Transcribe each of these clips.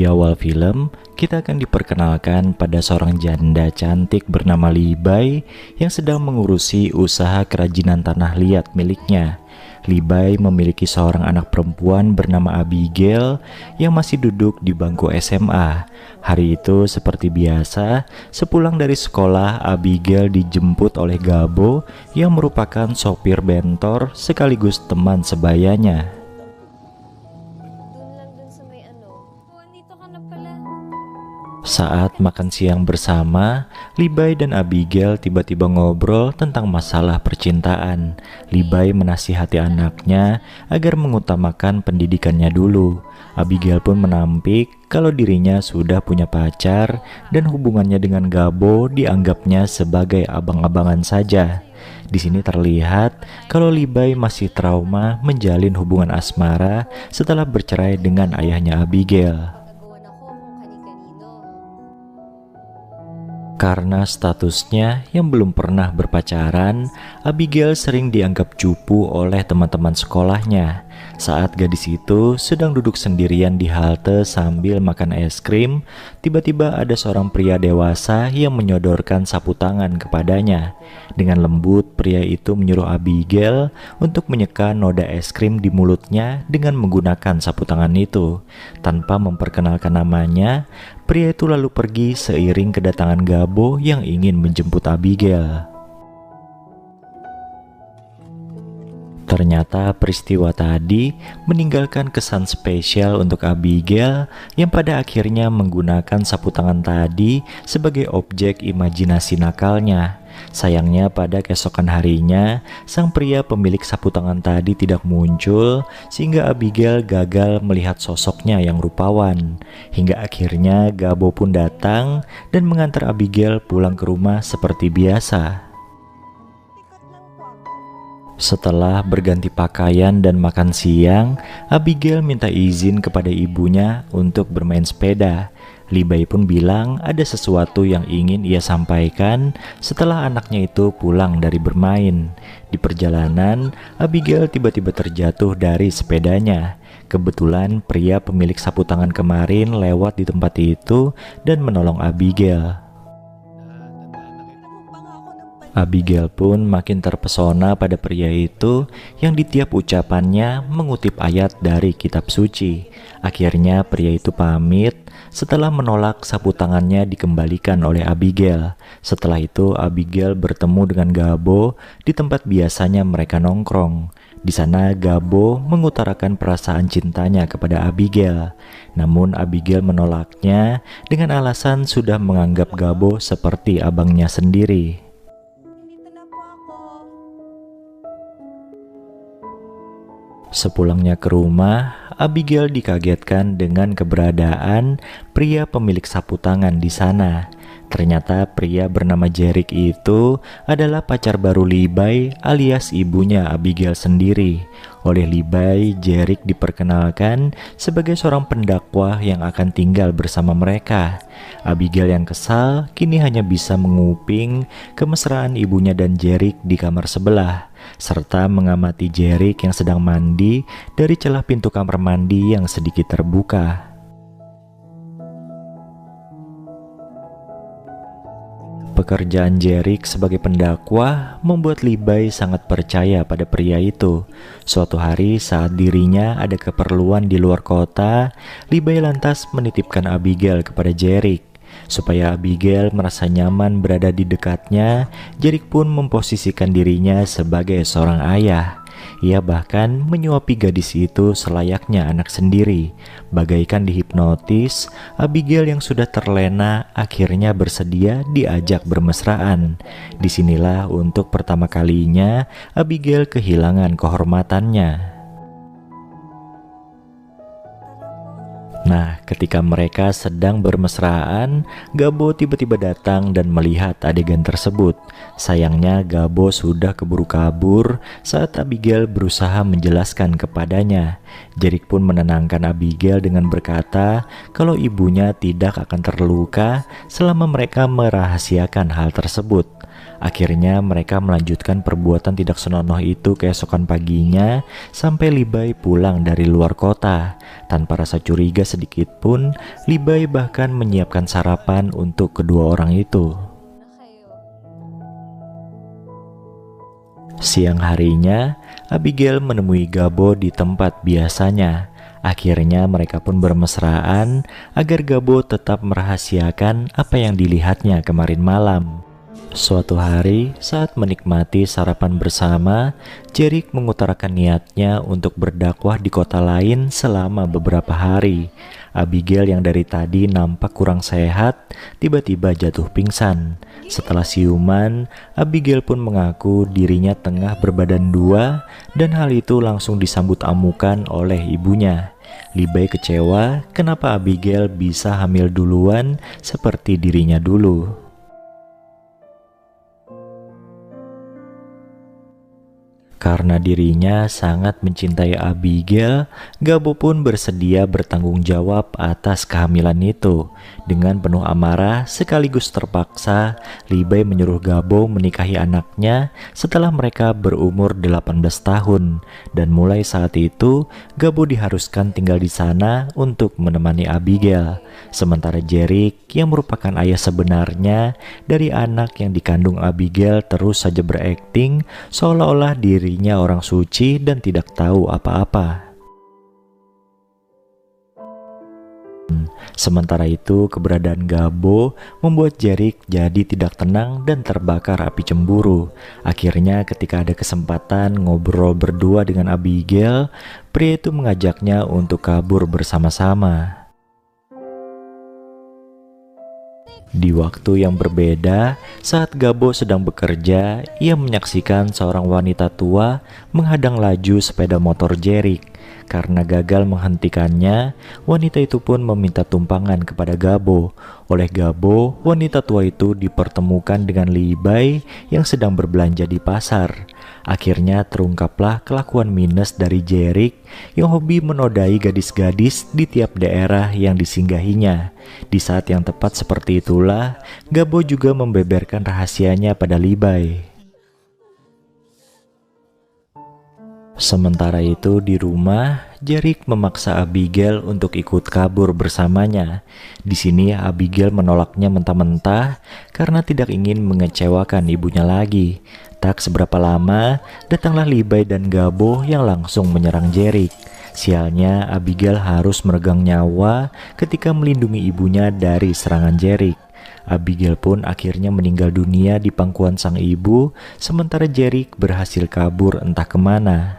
Di awal film, kita akan diperkenalkan pada seorang janda cantik bernama Libai yang sedang mengurusi usaha kerajinan tanah liat miliknya. Libai memiliki seorang anak perempuan bernama Abigail yang masih duduk di bangku SMA. Hari itu seperti biasa, sepulang dari sekolah, Abigail dijemput oleh Gabo yang merupakan sopir bentor sekaligus teman sebayanya. Saat makan siang bersama, Libai dan Abigail tiba-tiba ngobrol tentang masalah percintaan. Libai menasihati anaknya agar mengutamakan pendidikannya dulu. Abigail pun menampik kalau dirinya sudah punya pacar dan hubungannya dengan Gabo dianggapnya sebagai abang-abangan saja. Di sini terlihat kalau Libai masih trauma menjalin hubungan asmara setelah bercerai dengan ayahnya Abigail. Karena statusnya yang belum pernah berpacaran, Abigail sering dianggap cupu oleh teman-teman sekolahnya. Saat gadis itu sedang duduk sendirian di halte sambil makan es krim, tiba-tiba ada seorang pria dewasa yang menyodorkan sapu tangan kepadanya. Dengan lembut, pria itu menyuruh Abigail untuk menyeka noda es krim di mulutnya dengan menggunakan sapu tangan itu. Tanpa memperkenalkan namanya, pria itu lalu pergi seiring kedatangan Gabo yang ingin menjemput Abigail. Ternyata peristiwa tadi meninggalkan kesan spesial untuk Abigail yang pada akhirnya menggunakan sapu tangan tadi sebagai objek imajinasi nakalnya. Sayangnya pada keesokan harinya, sang pria pemilik sapu tangan tadi tidak muncul sehingga Abigail gagal melihat sosoknya yang rupawan. Hingga akhirnya Gabo pun datang dan mengantar Abigail pulang ke rumah seperti biasa. Setelah berganti pakaian dan makan siang, Abigail minta izin kepada ibunya untuk bermain sepeda. Libai pun bilang ada sesuatu yang ingin ia sampaikan setelah anaknya itu pulang dari bermain. Di perjalanan, Abigail tiba-tiba terjatuh dari sepedanya. Kebetulan pria pemilik sapu tangan kemarin lewat di tempat itu dan menolong Abigail. Abigail pun makin terpesona pada pria itu yang di tiap ucapannya mengutip ayat dari kitab suci. Akhirnya pria itu pamit setelah menolak sapu tangannya dikembalikan oleh Abigail. Setelah itu Abigail bertemu dengan Gabo di tempat biasanya mereka nongkrong. Di sana Gabo mengutarakan perasaan cintanya kepada Abigail. Namun Abigail menolaknya dengan alasan sudah menganggap Gabo seperti abangnya sendiri. Sepulangnya ke rumah, Abigail dikagetkan dengan keberadaan pria pemilik sapu tangan di sana. Ternyata pria bernama Jerick itu adalah pacar baru Libai alias ibunya Abigail sendiri. Oleh Libai, Jerick diperkenalkan sebagai seorang pendakwah yang akan tinggal bersama mereka. Abigail yang kesal kini hanya bisa menguping kemesraan ibunya dan Jerick di kamar sebelah, serta mengamati Jerick yang sedang mandi dari celah pintu kamar mandi yang sedikit terbuka. Pekerjaan Jerick sebagai pendakwah membuat Libai sangat percaya pada pria itu. Suatu hari saat dirinya ada keperluan di luar kota, Libai lantas menitipkan Abigail kepada Jerick. Supaya Abigail merasa nyaman berada di dekatnya, Jerick pun memposisikan dirinya sebagai seorang ayah. Ia bahkan menyuapi gadis itu selayaknya anak sendiri. Bagaikan dihipnotis, Abigail yang sudah terlena akhirnya bersedia diajak bermesraan. Disinilah untuk pertama kalinya Abigail kehilangan kehormatannya. Nah, ketika mereka sedang bermesraan, Gabo tiba-tiba datang dan melihat adegan tersebut. Sayangnya Gabo sudah keburu kabur saat Abigail berusaha menjelaskan kepadanya. Jerick pun menenangkan Abigail dengan berkata kalau ibunya tidak akan terluka selama mereka merahasiakan hal tersebut. Akhirnya mereka melanjutkan perbuatan tidak senonoh itu keesokan paginya sampai Libai pulang dari luar kota. Tanpa rasa curiga sedikit pun, Libai bahkan menyiapkan sarapan untuk kedua orang itu. Siang harinya, Abigail menemui Gabo di tempat biasanya. Akhirnya mereka pun bermesraan agar Gabo tetap merahasiakan apa yang dilihatnya kemarin malam. Suatu hari, saat menikmati sarapan bersama, Jerick mengutarakan niatnya untuk berdakwah di kota lain selama beberapa hari. Abigail yang dari tadi nampak kurang sehat, tiba-tiba jatuh pingsan. Setelah siuman, Abigail pun mengaku dirinya tengah berbadan dua dan hal itu langsung disambut amukan oleh ibunya. Libai kecewa kenapa Abigail bisa hamil duluan seperti dirinya dulu. Karena dirinya sangat mencintai Abigail, Gabo pun bersedia bertanggung jawab atas kehamilan itu. Dengan penuh amarah sekaligus terpaksa, Libai menyuruh Gabo menikahi anaknya setelah mereka berumur 18 tahun. Dan mulai saat itu, Gabo diharuskan tinggal di sana untuk menemani Abigail. Sementara Jerick yang merupakan ayah sebenarnya dari anak yang dikandung Abigail terus saja berakting seolah-olah dirinya orang suci dan tidak tahu apa-apa. Sementara itu, keberadaan Gabo membuat Jerick jadi tidak tenang dan terbakar api cemburu. Akhirnya ketika ada kesempatan ngobrol berdua dengan Abigail, pria itu mengajaknya untuk kabur bersama-sama. Di waktu yang berbeda, saat Gabo sedang bekerja, ia menyaksikan seorang wanita tua menghadang laju sepeda motor Jerick. Karena gagal menghentikannya, wanita itu pun meminta tumpangan kepada Gabo. Oleh Gabo, wanita tua itu dipertemukan dengan Libai yang sedang berbelanja di pasar. Akhirnya terungkaplah kelakuan minus dari Jerick yang hobi menodai gadis-gadis di tiap daerah yang disinggahinya. Di saat yang tepat seperti itulah, Gabo juga membeberkan rahasianya pada Libai. Sementara itu di rumah, Jerick memaksa Abigail untuk ikut kabur bersamanya. Di sini Abigail menolaknya mentah-mentah karena tidak ingin mengecewakan ibunya lagi. Tak seberapa lama, datanglah Libai dan Gabo yang langsung menyerang Jerick. Sialnya, Abigail harus meregang nyawa ketika melindungi ibunya dari serangan Jerick. Abigail pun akhirnya meninggal dunia di pangkuan sang ibu, sementara Jerick berhasil kabur entah kemana.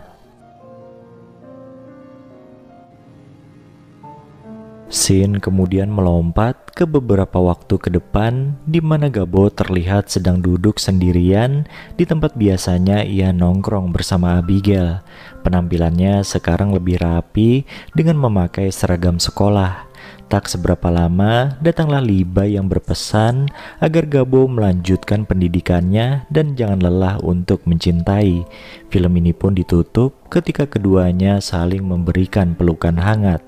Scene kemudian melompat ke beberapa waktu ke depan, di mana Gabo terlihat sedang duduk sendirian di tempat biasanya ia nongkrong bersama Abigail. Penampilannya sekarang lebih rapi dengan memakai seragam sekolah. Tak seberapa lama, datanglah Libai yang berpesan agar Gabo melanjutkan pendidikannya dan jangan lelah untuk mencintai. Film ini pun ditutup ketika keduanya saling memberikan pelukan hangat.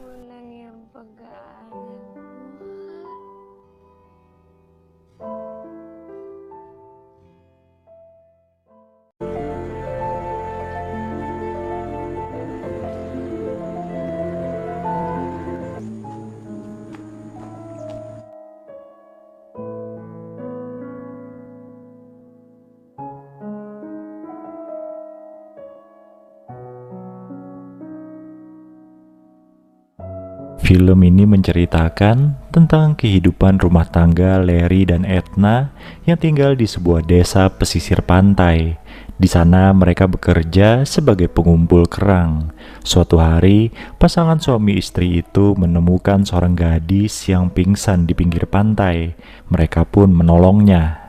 Film ini menceritakan tentang kehidupan rumah tangga Larry dan Edna yang tinggal di sebuah desa pesisir pantai. Di sana mereka bekerja sebagai pengumpul kerang. Suatu hari, pasangan suami istri itu menemukan seorang gadis yang pingsan di pinggir pantai. Mereka pun menolongnya.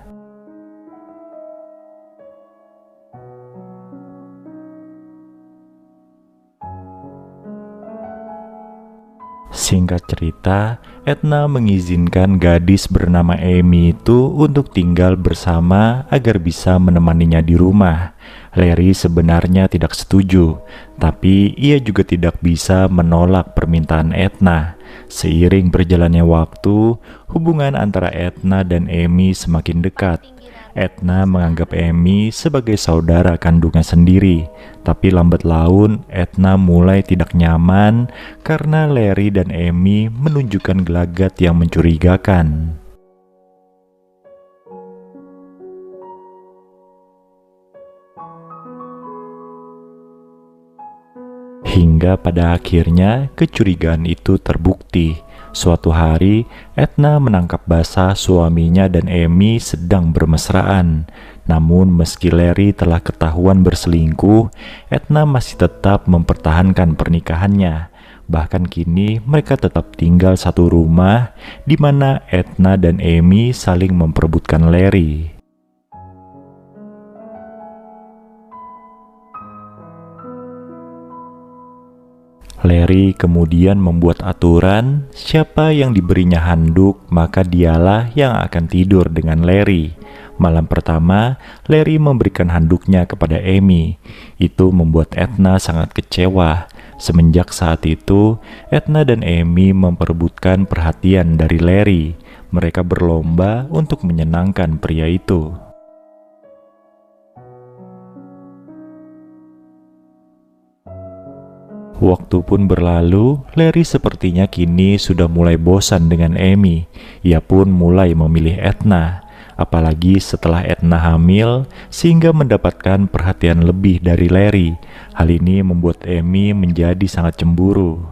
Singkat cerita, Edna mengizinkan gadis bernama Amy itu untuk tinggal bersama agar bisa menemaninya di rumah. Larry sebenarnya tidak setuju, tapi ia juga tidak bisa menolak permintaan Edna. Seiring berjalannya waktu, hubungan antara Edna dan Amy semakin dekat. Edna menganggap Amy sebagai saudara kandungnya sendiri, tapi lambat laun Edna mulai tidak nyaman karena Larry dan Amy menunjukkan gelagat yang mencurigakan. Hingga pada akhirnya kecurigaan itu terbukti. Suatu hari, Edna menangkap basah suaminya dan Amy sedang bermesraan. Namun meski Larry telah ketahuan berselingkuh, Edna masih tetap mempertahankan pernikahannya. Bahkan kini mereka tetap tinggal satu rumah, di mana Edna dan Amy saling memperebutkan Larry. Larry kemudian membuat aturan, siapa yang diberinya handuk, maka dialah yang akan tidur dengan Larry. Malam pertama, Larry memberikan handuknya kepada Amy. Itu membuat Edna sangat kecewa. Semenjak saat itu, Edna dan Amy memperebutkan perhatian dari Larry. Mereka berlomba untuk menyenangkan pria itu. Waktu pun berlalu, Larry sepertinya kini sudah mulai bosan dengan Amy. Ia pun mulai memilih Edna. Apalagi setelah Edna hamil, sehingga mendapatkan perhatian lebih dari Larry. Hal ini membuat Amy menjadi sangat cemburu.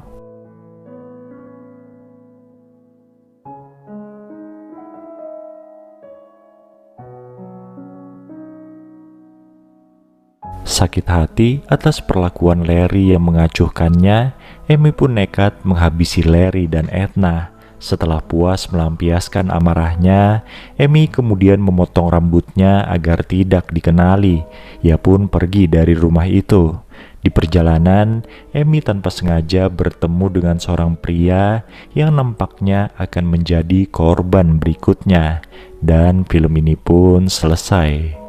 Sakit hati atas perlakuan Larry yang mengacuhkannya, Amy pun nekat menghabisi Larry dan Edna. Setelah puas melampiaskan amarahnya, Amy kemudian memotong rambutnya agar tidak dikenali. Ia pun pergi dari rumah itu. Di perjalanan, Amy tanpa sengaja bertemu dengan seorang pria yang nampaknya akan menjadi korban berikutnya. Dan film ini pun selesai.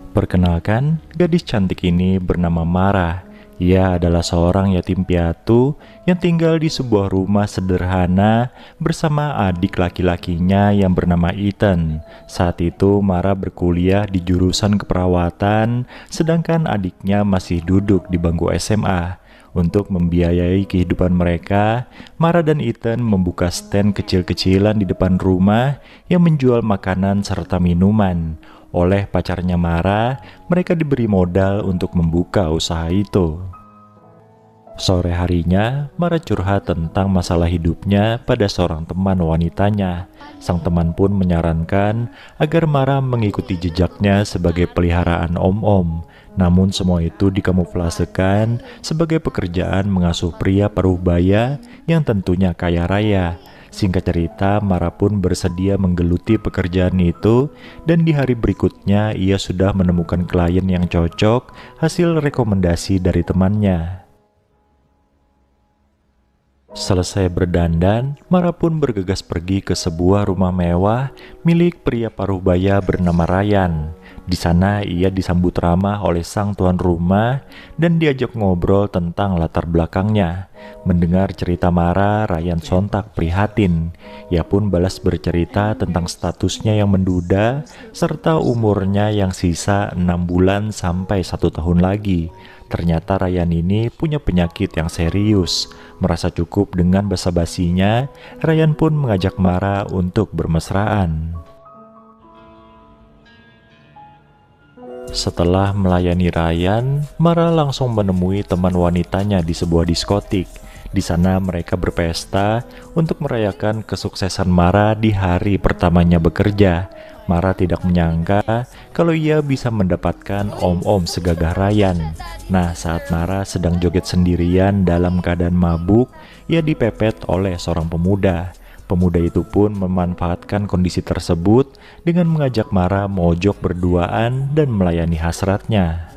Perkenalkan, gadis cantik ini bernama Mara. Ia adalah seorang yatim piatu yang tinggal di sebuah rumah sederhana bersama adik laki-lakinya yang bernama Ethan. Saat itu Mara berkuliah di jurusan keperawatan, sedangkan adiknya masih duduk di bangku SMA. Untuk membiayai kehidupan mereka, Mara dan Ethan membuka stand kecil-kecilan di depan rumah yang menjual makanan serta minuman. Oleh pacarnya Mara, mereka diberi modal untuk membuka usaha itu. Sore harinya, Mara curhat tentang masalah hidupnya pada seorang teman wanitanya. Sang teman pun menyarankan agar Mara mengikuti jejaknya sebagai peliharaan om-om. Namun semua itu dikamuflasekan sebagai pekerjaan mengasuh pria paruh baya yang tentunya kaya raya. Singkat cerita, Mara pun bersedia menggeluti pekerjaan itu, dan di hari berikutnya ia sudah menemukan klien yang cocok hasil rekomendasi dari temannya. Selesai berdandan, Mara pun bergegas pergi ke sebuah rumah mewah milik pria paruh baya bernama Ryan. Di sana ia disambut ramah oleh sang tuan rumah dan diajak ngobrol tentang latar belakangnya. Mendengar cerita Mara, Ryan sontak prihatin. Ia pun balas bercerita tentang statusnya yang menduda serta umurnya yang sisa 6 bulan sampai 1 tahun lagi. Ternyata Ryan ini punya penyakit yang serius. Merasa cukup dengan basa-basinya, Ryan pun mengajak Mara untuk bermesraan. Setelah melayani Ryan, Mara langsung menemui teman wanitanya di sebuah diskotik. Di sana mereka berpesta untuk merayakan kesuksesan Mara di hari pertamanya bekerja. Mara tidak menyangka kalau ia bisa mendapatkan om-om segagah Ryan. Nah, saat Mara sedang joget sendirian dalam keadaan mabuk, ia dipepet oleh seorang pemuda. Pemuda itu pun memanfaatkan kondisi tersebut dengan mengajak Mara mojok berduaan dan melayani hasratnya.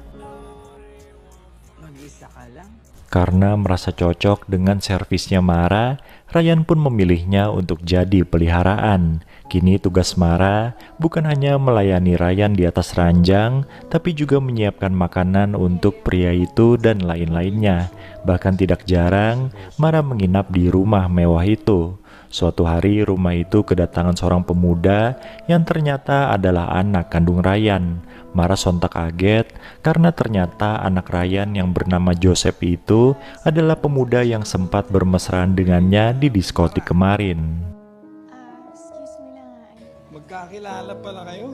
Karena merasa cocok dengan servisnya Mara, Ryan pun memilihnya untuk jadi peliharaan. Kini tugas Mara bukan hanya melayani Ryan di atas ranjang, tapi juga menyiapkan makanan untuk pria itu dan lain-lainnya. Bahkan tidak jarang, Mara menginap di rumah mewah itu. Suatu hari rumah itu kedatangan seorang pemuda yang ternyata adalah anak kandung Ryan. Mara sontak kaget karena ternyata anak Ryan yang bernama Joseph itu adalah pemuda yang sempat bermesraan dengannya di diskotik kemarin. Magkakilala pala kayo?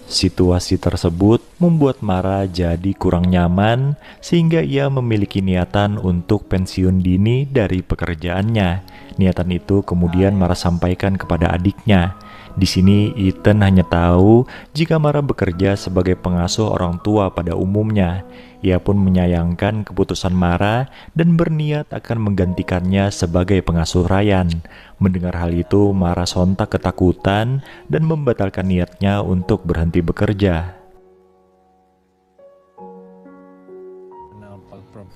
Situasi tersebut membuat Mara jadi kurang nyaman sehingga ia memiliki niatan untuk pensiun dini dari pekerjaannya. Niatan itu kemudian Mara sampaikan kepada adiknya. Di sini Ethan hanya tahu jika Mara bekerja sebagai pengasuh orang tua pada umumnya. Ia pun menyayangkan keputusan Mara dan berniat akan menggantikannya sebagai pengasuh Ryan. Mendengar hal itu, Mara sontak ketakutan dan membatalkan niatnya untuk berhenti bekerja.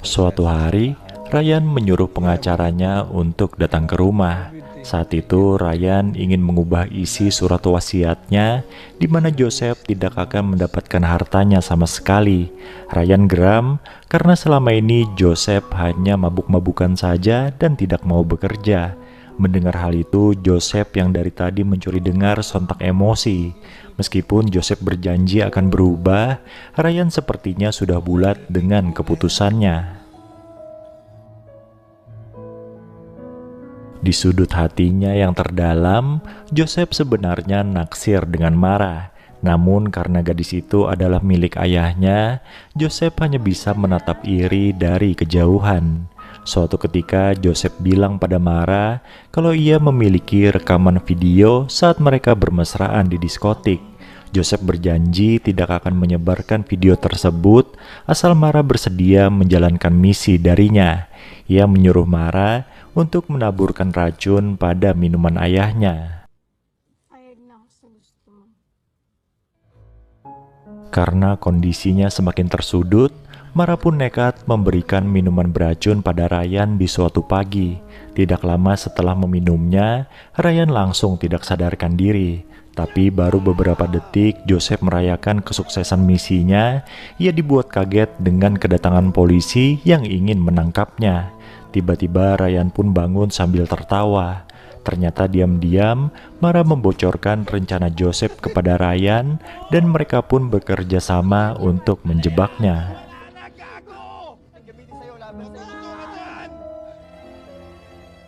Suatu hari, Ryan menyuruh pengacaranya untuk datang ke rumah. Saat itu Ryan ingin mengubah isi surat wasiatnya di mana Joseph tidak akan mendapatkan hartanya sama sekali. Ryan geram karena selama ini Joseph hanya mabuk-mabukan saja dan tidak mau bekerja. Mendengar hal itu, Joseph yang dari tadi mencuri dengar sontak emosi. Meskipun Joseph berjanji akan berubah, Ryan sepertinya sudah bulat dengan keputusannya. Di sudut hatinya yang terdalam, Joseph sebenarnya naksir dengan Mara. Namun karena gadis itu adalah milik ayahnya, Joseph hanya bisa menatap iri dari kejauhan. Suatu ketika Joseph bilang pada Mara kalau ia memiliki rekaman video saat mereka bermesraan di diskotik. Joseph berjanji tidak akan menyebarkan video tersebut asal Mara bersedia menjalankan misi darinya. Ia menyuruh Mara untuk menaburkan racun pada minuman ayahnya. Karena kondisinya semakin tersudut, Mara pun nekat memberikan minuman beracun pada Ryan di suatu pagi. Tidak lama setelah meminumnya, Ryan langsung tidak sadarkan diri. Tapi baru beberapa detik Joseph merayakan kesuksesan misinya, ia dibuat kaget dengan kedatangan polisi yang ingin menangkapnya. Tiba-tiba Ryan pun bangun sambil tertawa. Ternyata diam-diam Mara membocorkan rencana Joseph kepada Ryan dan mereka pun bekerja sama untuk menjebaknya.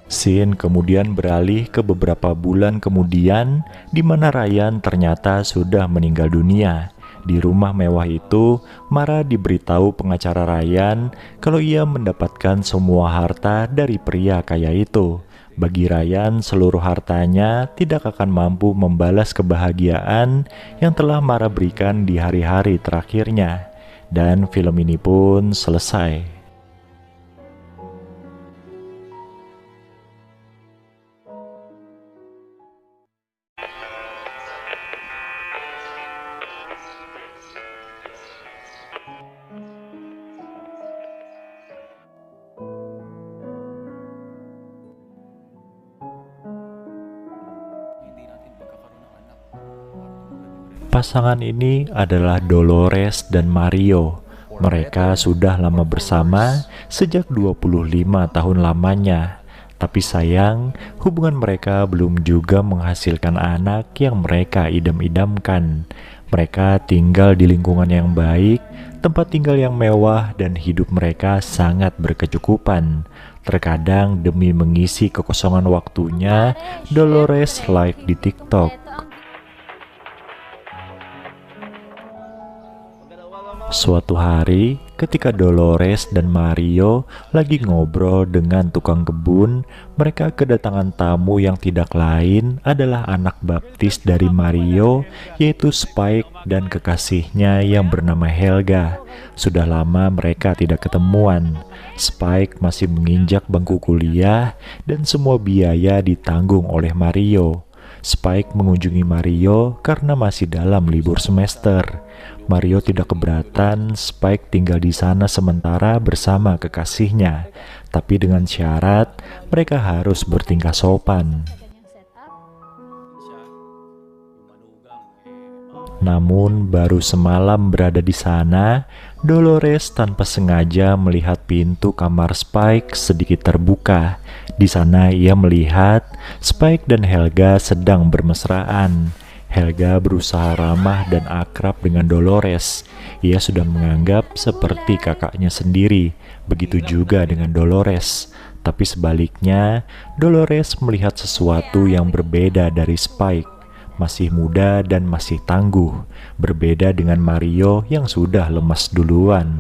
Scene kemudian beralih ke beberapa bulan kemudian di mana Ryan ternyata sudah meninggal dunia. Di rumah mewah itu, Mara diberitahu pengacara Ryan kalau ia mendapatkan semua harta dari pria kaya itu. Bagi Ryan, seluruh hartanya tidak akan mampu membalas kebahagiaan yang telah Mara berikan di hari-hari terakhirnya. Dan film ini pun selesai. Pasangan ini adalah Dolores dan Mario. Mereka sudah lama bersama sejak 25 tahun lamanya. Tapi sayang, hubungan mereka belum juga menghasilkan anak yang mereka idam-idamkan. Mereka tinggal di lingkungan yang baik, tempat tinggal yang mewah, dan hidup mereka sangat berkecukupan. Terkadang demi mengisi kekosongan waktunya, Dolores live di TikTok. Suatu hari, ketika Dolores dan Mario lagi ngobrol dengan tukang kebun, mereka kedatangan tamu yang tidak lain adalah anak baptis dari Mario, yaitu Spike dan kekasihnya yang bernama Helga. Sudah lama mereka tidak ketemuan. Spike masih menginjak bangku kuliah dan semua biaya ditanggung oleh Mario. Spike mengunjungi Mario karena masih dalam libur semester. Mario tidak keberatan Spike tinggal di sana sementara bersama kekasihnya, tapi dengan syarat mereka harus bertingkah sopan. Namun baru semalam berada di sana, Dolores tanpa sengaja melihat pintu kamar Spike sedikit terbuka. Di sana ia melihat Spike dan Helga sedang bermesraan. Helga berusaha ramah dan akrab dengan Dolores. Ia sudah menganggap seperti kakaknya sendiri. Begitu juga dengan Dolores. Tapi sebaliknya, Dolores melihat sesuatu yang berbeda dari Spike. Masih muda dan masih tangguh, berbeda dengan Mario yang sudah lemas duluan.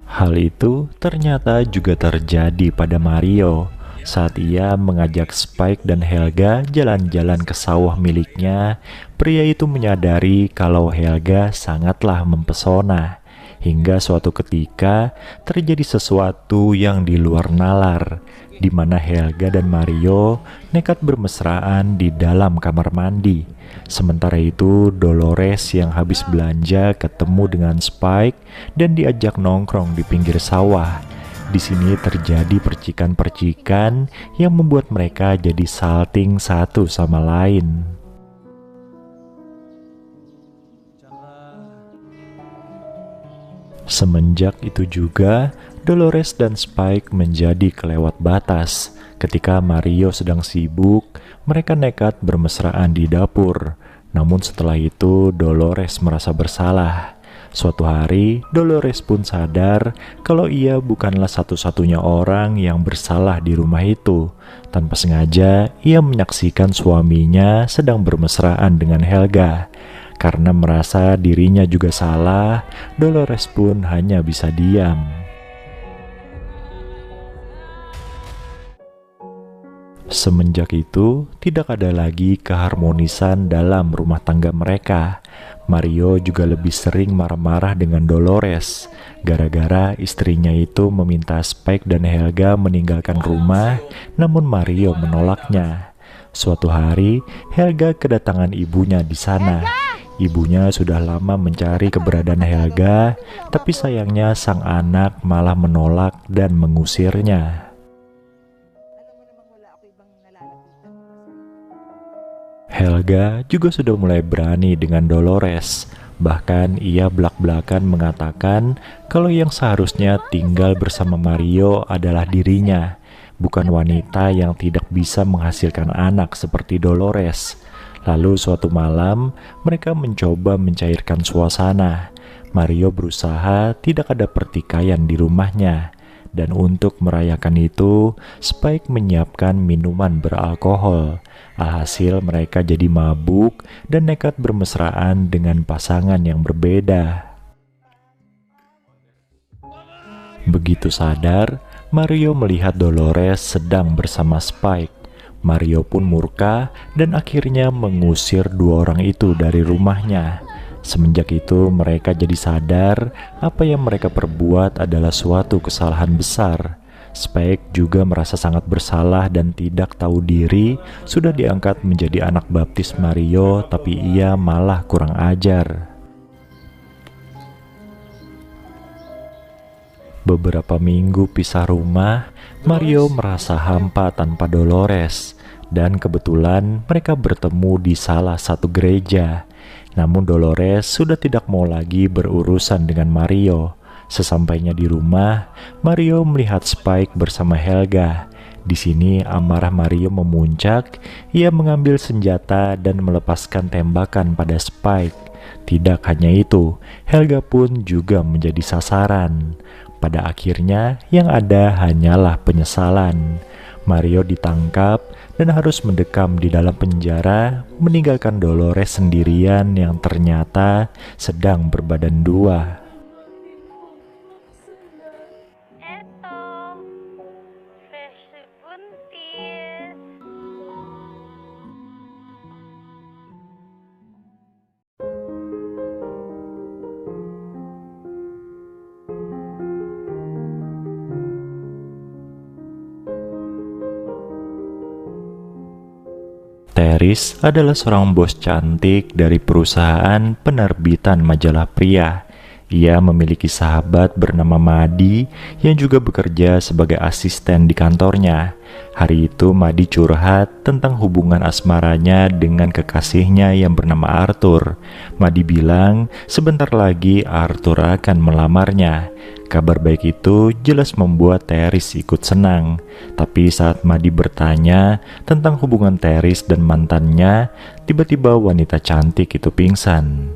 Hal itu ternyata juga terjadi pada Mario. Saat ia mengajak Spike dan Helga jalan-jalan ke sawah miliknya, pria itu menyadari kalau Helga sangatlah mempesona. Hingga suatu ketika terjadi sesuatu yang di luar nalar, di mana Helga dan Mario nekat bermesraan di dalam kamar mandi. Sementara itu Dolores yang habis belanja ketemu dengan Spike dan diajak nongkrong di pinggir sawah. Di sini terjadi percikan-percikan yang membuat mereka jadi salting satu sama lain. Semenjak itu juga, Dolores dan Spike menjadi kelewat batas. Ketika Mario sedang sibuk, mereka nekat bermesraan di dapur. Namun setelah itu, Dolores merasa bersalah. Suatu hari, Dolores pun sadar kalau ia bukanlah satu-satunya orang yang bersalah di rumah itu. Tanpa sengaja, ia menyaksikan suaminya sedang bermesraan dengan Helga. Karena merasa dirinya juga salah, Dolores pun hanya bisa diam. Semenjak itu, tidak ada lagi keharmonisan dalam rumah tangga mereka. Mario juga lebih sering marah-marah dengan Dolores, gara-gara istrinya itu meminta Spike dan Helga meninggalkan rumah, namun Mario menolaknya. Suatu hari, Helga kedatangan ibunya di sana. Ibunya sudah lama mencari keberadaan Helga, tapi sayangnya sang anak malah menolak dan mengusirnya. Helga juga sudah mulai berani dengan Dolores. Bahkan ia belak-belakan mengatakan kalau yang seharusnya tinggal bersama Mario adalah dirinya, bukan wanita yang tidak bisa menghasilkan anak seperti Dolores. Lalu suatu malam, mereka mencoba mencairkan suasana. Mario berusaha tidak ada pertikaian di rumahnya. Dan untuk merayakan itu, Spike menyiapkan minuman beralkohol. Alhasil mereka jadi mabuk dan nekat bermesraan dengan pasangan yang berbeda. Begitu sadar, Mario melihat Dolores sedang bersama Spike. Mario pun murka dan akhirnya mengusir dua orang itu dari rumahnya. Semenjak itu mereka jadi sadar apa yang mereka perbuat adalah suatu kesalahan besar. Spike juga merasa sangat bersalah dan tidak tahu diri sudah diangkat menjadi anak baptis Mario, tapi ia malah kurang ajar. Beberapa minggu pisah rumah, Mario merasa hampa tanpa Dolores, dan kebetulan mereka bertemu di salah satu gereja. Namun Dolores sudah tidak mau lagi berurusan dengan Mario. Sesampainya di rumah, Mario melihat Spike bersama Helga. Di sini amarah Mario memuncak. Ia mengambil senjata dan melepaskan tembakan pada Spike. Tidak hanya itu, Helga pun juga menjadi sasaran. Pada akhirnya, yang ada hanyalah penyesalan. Mario ditangkap dan harus mendekam di dalam penjara, meninggalkan Dolores sendirian yang ternyata sedang berbadan dua. Eto, fresh buntis. Teris adalah seorang bos cantik dari perusahaan penerbitan majalah pria. Ia memiliki sahabat bernama Madi yang juga bekerja sebagai asisten di kantornya. Hari itu Madi curhat tentang hubungan asmaranya dengan kekasihnya yang bernama Arthur. Madi bilang sebentar lagi Arthur akan melamarnya. Kabar baik itu jelas membuat Teris ikut senang. Tapi saat Madi bertanya tentang hubungan Teris dan mantannya, tiba-tiba wanita cantik itu pingsan.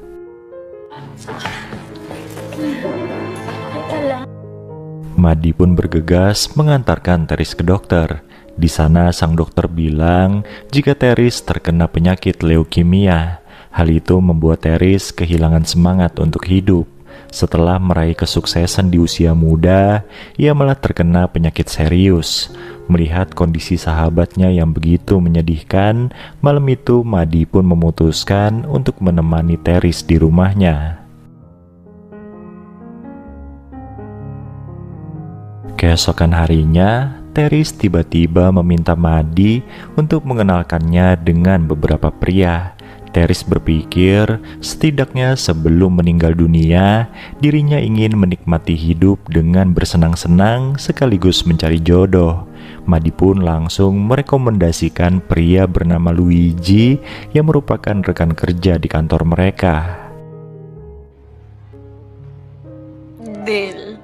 Madi pun bergegas mengantarkan Teris ke dokter. Di sana sang dokter bilang jika Teris terkena penyakit leukemia. Hal itu membuat Teris kehilangan semangat untuk hidup. Setelah meraih kesuksesan di usia muda, ia malah terkena penyakit serius. Melihat kondisi sahabatnya yang begitu menyedihkan, malam itu Madi pun memutuskan untuk menemani Teris di rumahnya. Keesokan harinya, Teris tiba-tiba meminta Madi untuk mengenalkannya dengan beberapa pria. Teris berpikir setidaknya sebelum meninggal dunia, dirinya ingin menikmati hidup dengan bersenang-senang sekaligus mencari jodoh. Madi pun langsung merekomendasikan pria bernama Luigi yang merupakan rekan kerja di kantor mereka. Deal.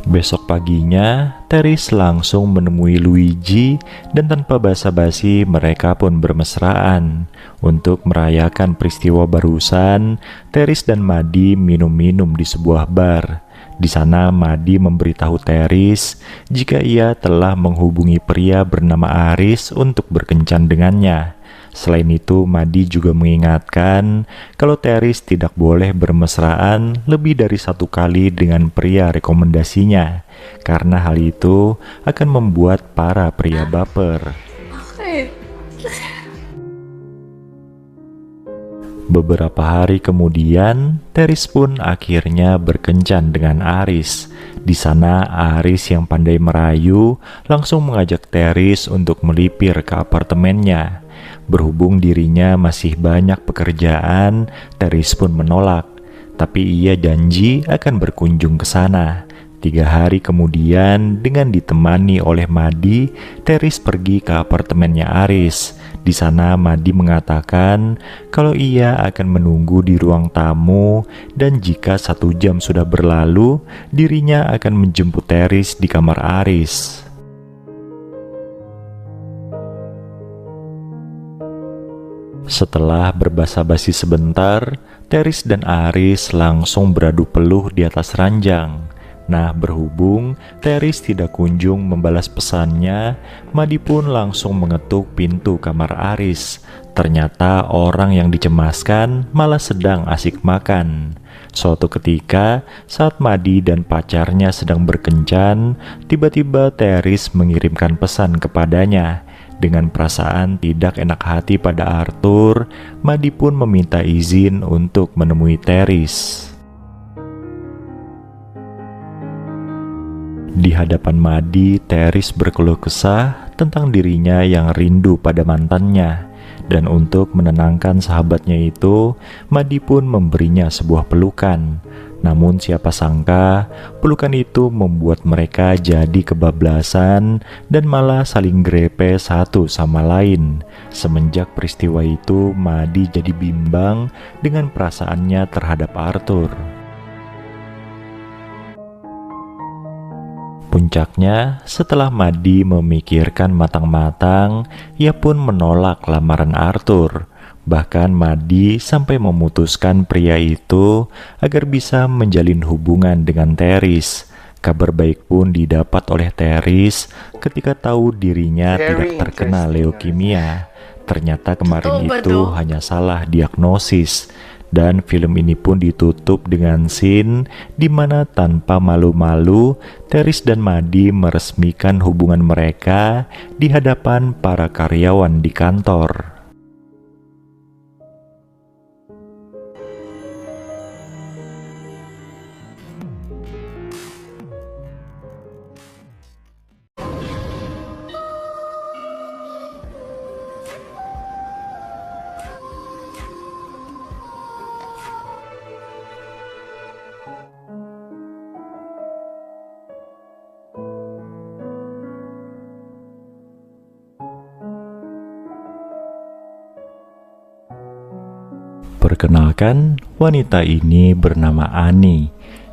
Besok paginya, Teris langsung menemui Luigi dan tanpa basa-basi mereka pun bermesraan. Untuk merayakan peristiwa barusan, Teris dan Madi minum-minum di sebuah bar. Di sana Madi memberitahu Teris jika ia telah menghubungi pria bernama Aris untuk berkencan dengannya. Selain itu, Madi juga mengingatkan kalau Teris tidak boleh bermesraan lebih dari satu kali dengan pria rekomendasinya, karena hal itu akan membuat para pria baper. Beberapa hari kemudian, Teris pun akhirnya berkencan dengan Aris. Di sana, Aris yang pandai merayu langsung mengajak Teris untuk melipir ke apartemennya. Berhubung dirinya masih banyak pekerjaan, Teris pun menolak. Tapi ia janji akan berkunjung ke sana. 3 hari kemudian, dengan ditemani oleh Madi, Teris pergi ke apartemennya Aris. Di sana Madi mengatakan kalau ia akan menunggu di ruang tamu dan jika 1 jam sudah berlalu, dirinya akan menjemput Teris di kamar Aris. Setelah berbasa-basi sebentar, Teris dan Aris langsung beradu peluh di atas ranjang. Nah, berhubung Teris tidak kunjung membalas pesannya, Madi pun langsung mengetuk pintu kamar Aris. Ternyata orang yang dicemaskan malah sedang asik makan. Suatu ketika, saat Madi dan pacarnya sedang berkencan, tiba-tiba Teris mengirimkan pesan kepadanya. Dengan perasaan tidak enak hati pada Arthur, Madi pun meminta izin untuk menemui Teris. Di hadapan Madi, Teris berkeluh kesah tentang dirinya yang rindu pada mantannya. Dan untuk menenangkan sahabatnya itu, Madi pun memberinya sebuah pelukan. Namun siapa sangka, pelukan itu membuat mereka jadi kebablasan dan malah saling grepe satu sama lain. Semenjak peristiwa itu, Madi jadi bimbang dengan perasaannya terhadap Arthur. Puncaknya, setelah Madi memikirkan matang-matang, ia pun menolak lamaran Arthur. Bahkan Madi sampai memutuskan pria itu agar bisa menjalin hubungan dengan Teris. Kabar baik pun didapat oleh Teris ketika tahu dirinya tidak terkena leukemia. Ternyata kemarin itu hanya salah diagnosis. Dan film ini pun ditutup dengan scene di mana tanpa malu-malu Teris dan Madi meresmikan hubungan mereka di hadapan para karyawan di kantor. Perkenalkan, wanita ini bernama Ani.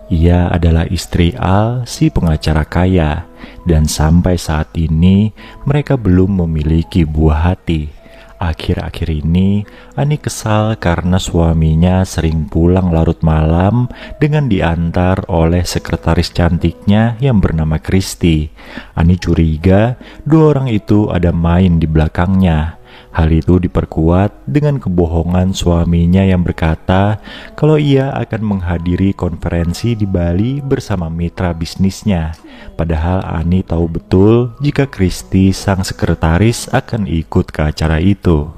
Ia adalah istri Al, si pengacara kaya, dan sampai saat ini mereka belum memiliki buah hati. Akhir-akhir ini, Ani kesal karena suaminya sering pulang larut malam dengan diantar oleh sekretaris cantiknya yang bernama Kristi. Ani curiga dua orang itu ada main di belakangnya. Hal itu diperkuat dengan kebohongan suaminya yang berkata kalau ia akan menghadiri konferensi di Bali bersama mitra bisnisnya. Padahal Ani tahu betul jika Kristi sang sekretaris akan ikut ke acara itu.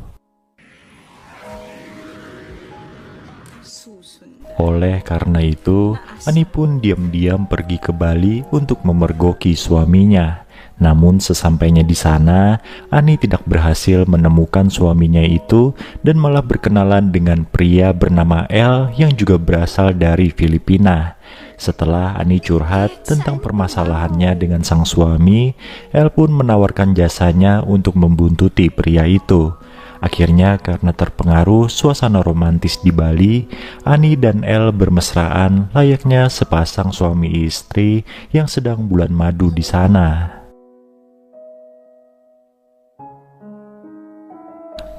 Oleh karena itu, Ani pun diam-diam pergi ke Bali untuk memergoki suaminya. Namun sesampainya di sana, Ani tidak berhasil menemukan suaminya itu dan malah berkenalan dengan pria bernama El yang juga berasal dari Filipina. Setelah Ani curhat tentang permasalahannya dengan sang suami, El pun menawarkan jasanya untuk membuntuti pria itu. Akhirnya karena terpengaruh suasana romantis di Bali, Ani dan El bermesraan layaknya sepasang suami istri yang sedang bulan madu di sana.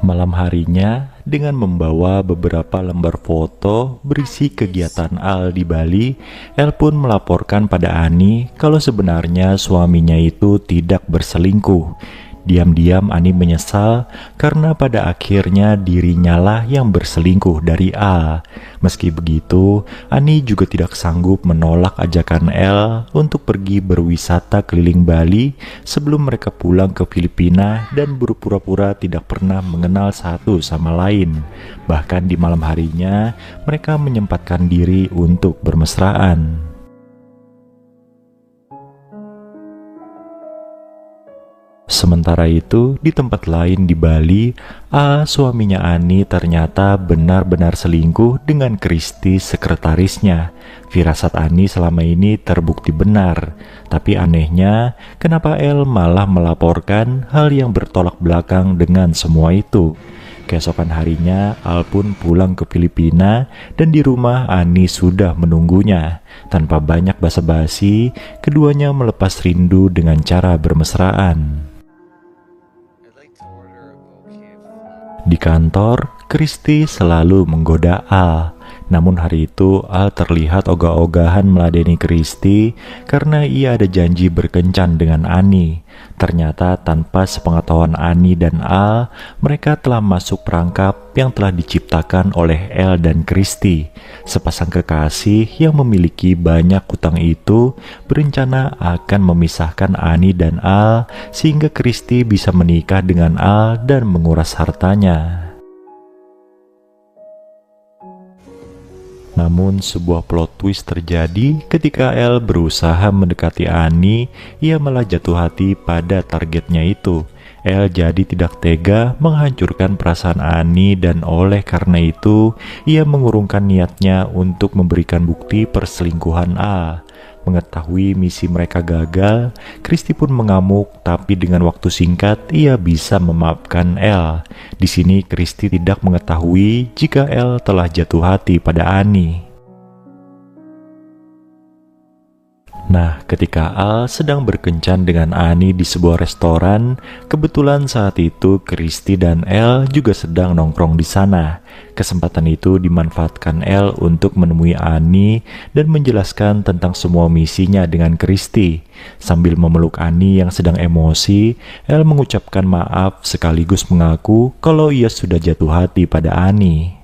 Malam harinya, dengan membawa beberapa lembar foto berisi kegiatan Al di Bali, El pun melaporkan pada Ani kalau sebenarnya suaminya itu tidak berselingkuh. Diam-diam Ani menyesal karena pada akhirnya dirinya lah yang berselingkuh dari Al. Meski begitu, Ani juga tidak sanggup menolak ajakan El untuk pergi berwisata keliling Bali sebelum mereka pulang ke Filipina dan berpura-pura tidak pernah mengenal satu sama lain. Bahkan di malam harinya, mereka menyempatkan diri untuk bermesraan. Sementara itu, di tempat lain di Bali, A, suaminya Ani ternyata benar-benar selingkuh dengan Kristi sekretarisnya. Firasat Ani selama ini terbukti benar. Tapi anehnya, kenapa El malah melaporkan hal yang bertolak belakang dengan semua itu? Keesokan harinya, Al pun pulang ke Filipina dan di rumah Ani sudah menunggunya. Tanpa banyak basa-basi, keduanya melepas rindu dengan cara bermesraan. Di kantor, Kristi selalu menggoda Al. Namun hari itu Al terlihat ogah-ogahan meladeni Kristi karena ia ada janji berkencan dengan Ani. Ternyata tanpa sepengetahuan Ani dan Al, mereka telah masuk perangkap yang telah diciptakan oleh El dan Kristi. Sepasang kekasih yang memiliki banyak utang itu berencana akan memisahkan Ani dan Al sehingga Kristi bisa menikah dengan Al dan menguras hartanya. Namun sebuah plot twist terjadi ketika El berusaha mendekati Ani, ia malah jatuh hati pada targetnya itu. El jadi tidak tega menghancurkan perasaan Ani dan oleh karena itu, ia mengurungkan niatnya untuk memberikan bukti perselingkuhan Al. Mengetahui misi mereka gagal, Kristi pun mengamuk, tapi dengan waktu singkat ia bisa memaafkan El. Di sini Kristi tidak mengetahui jika El telah jatuh hati pada Ani. Nah, ketika Al sedang berkencan dengan Annie di sebuah restoran, kebetulan saat itu Christy dan Elle juga sedang nongkrong di sana. Kesempatan itu dimanfaatkan Elle untuk menemui Annie dan menjelaskan tentang semua misinya dengan Christy. Sambil memeluk Annie yang sedang emosi, Elle mengucapkan maaf sekaligus mengaku kalau ia sudah jatuh hati pada Annie.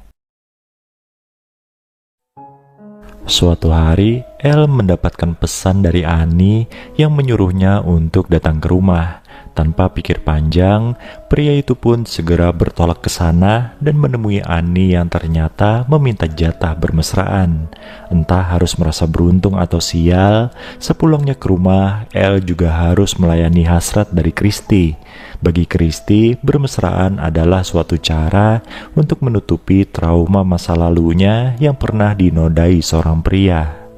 Suatu hari, Elle mendapatkan pesan dari Annie yang menyuruhnya untuk datang ke rumah. Tanpa pikir panjang, pria itu pun segera bertolak ke sana dan menemui Annie yang ternyata meminta jatah bermesraan. Entah harus merasa beruntung atau sial, sepulangnya ke rumah, Elle juga harus melayani hasrat dari Christy. Bagi Christy, bermesraan adalah suatu cara untuk menutupi trauma masa lalunya yang pernah dinodai seorang pria.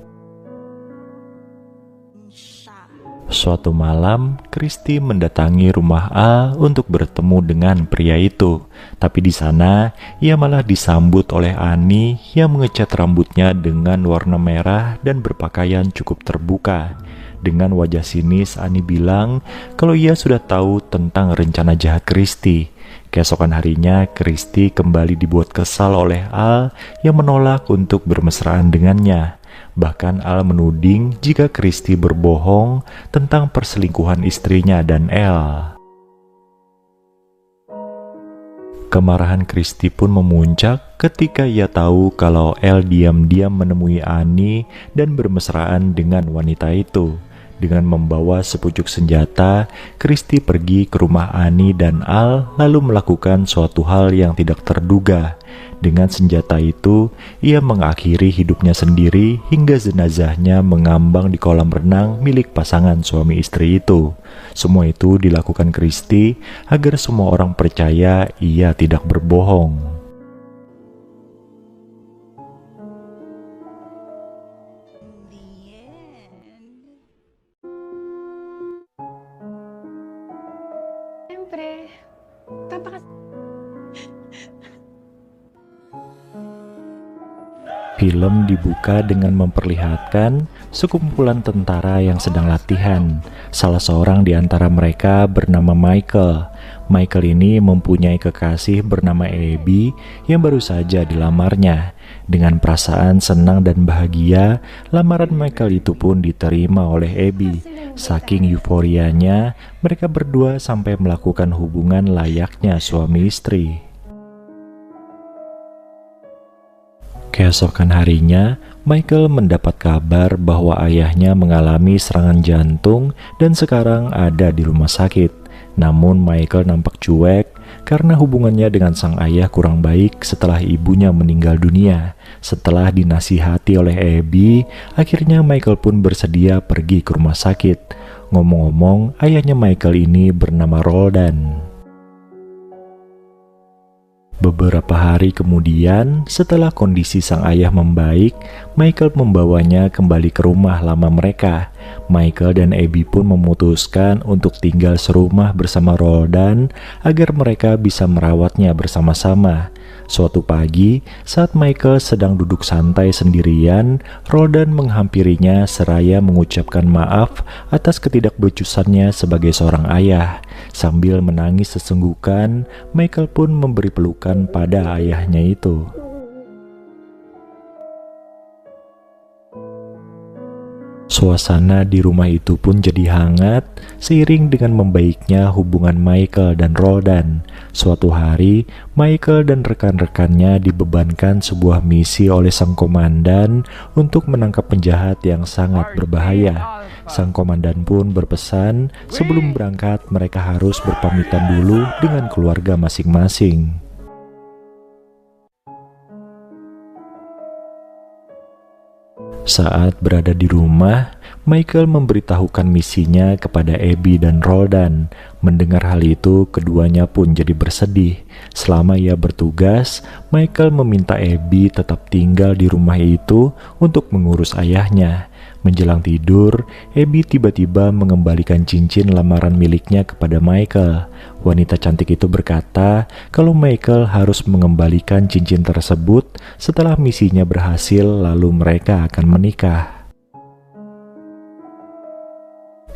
Suatu malam, Christy mendatangi rumah A untuk bertemu dengan pria itu. Tapi di sana, ia malah disambut oleh Annie yang mengecat rambutnya dengan warna merah dan berpakaian cukup terbuka. Dengan wajah sinis, Annie bilang kalau ia sudah tahu tentang rencana jahat Christy. Keesokan harinya, Christy kembali dibuat kesal oleh Al yang menolak untuk bermesraan dengannya. Bahkan Al menuding jika Christy berbohong tentang perselingkuhan istrinya dan Elle. Kemarahan Christy pun memuncak ketika ia tahu kalau Elle diam-diam menemui Annie dan bermesraan dengan wanita itu. Dengan membawa sepucuk senjata, Christy pergi ke rumah Annie dan Al lalu melakukan suatu hal yang tidak terduga. Dengan senjata itu, ia mengakhiri hidupnya sendiri hingga jenazahnya mengambang di kolam renang milik pasangan suami istri itu. Semua itu dilakukan Christy agar semua orang percaya ia tidak berbohong. Siyempre, tapakas. Film dibuka dengan memperlihatkan sekumpulan tentara yang sedang latihan. Salah seorang di antara mereka bernama Michael. Michael ini mempunyai kekasih bernama Abby yang baru saja dilamarnya. Dengan perasaan senang dan bahagia, lamaran Michael itu pun diterima oleh Abby. Saking euforianya, mereka berdua sampai melakukan hubungan layaknya suami istri. Keesokan harinya, Michael mendapat kabar bahwa ayahnya mengalami serangan jantung dan sekarang ada di rumah sakit. Namun Michael nampak cuek karena hubungannya dengan sang ayah kurang baik setelah ibunya meninggal dunia. Setelah dinasihati oleh Abby, akhirnya Michael pun bersedia pergi ke rumah sakit. Ngomong-ngomong, ayahnya Michael ini bernama Roldan. Beberapa hari kemudian, setelah kondisi sang ayah membaik, Michael membawanya kembali ke rumah lama mereka. Michael dan Abby pun memutuskan untuk tinggal serumah bersama Roldan agar mereka bisa merawatnya bersama-sama. Suatu pagi, saat Michael sedang duduk santai sendirian, Roldan menghampirinya seraya mengucapkan maaf atas ketidakbecusannya sebagai seorang ayah. Sambil menangis sesenggukan, Michael pun memberi pelukan pada ayahnya itu. Suasana di rumah itu pun jadi hangat seiring dengan membaiknya hubungan Michael dan Roldan. Suatu hari, Michael dan rekan-rekannya dibebankan sebuah misi oleh sang komandan untuk menangkap penjahat yang sangat berbahaya. Sang komandan pun berpesan sebelum berangkat mereka harus berpamitan dulu dengan keluarga masing-masing. Saat berada di rumah, Michael memberitahukan misinya kepada Abby dan Roldan. Mendengar hal itu, keduanya pun jadi bersedih. Selama ia bertugas, Michael meminta Abby tetap tinggal di rumah itu untuk mengurus ayahnya. Menjelang tidur, Abby tiba-tiba mengembalikan cincin lamaran miliknya kepada Michael. Wanita cantik itu berkata kalau Michael harus mengembalikan cincin tersebut setelah misinya berhasil, lalu mereka akan menikah.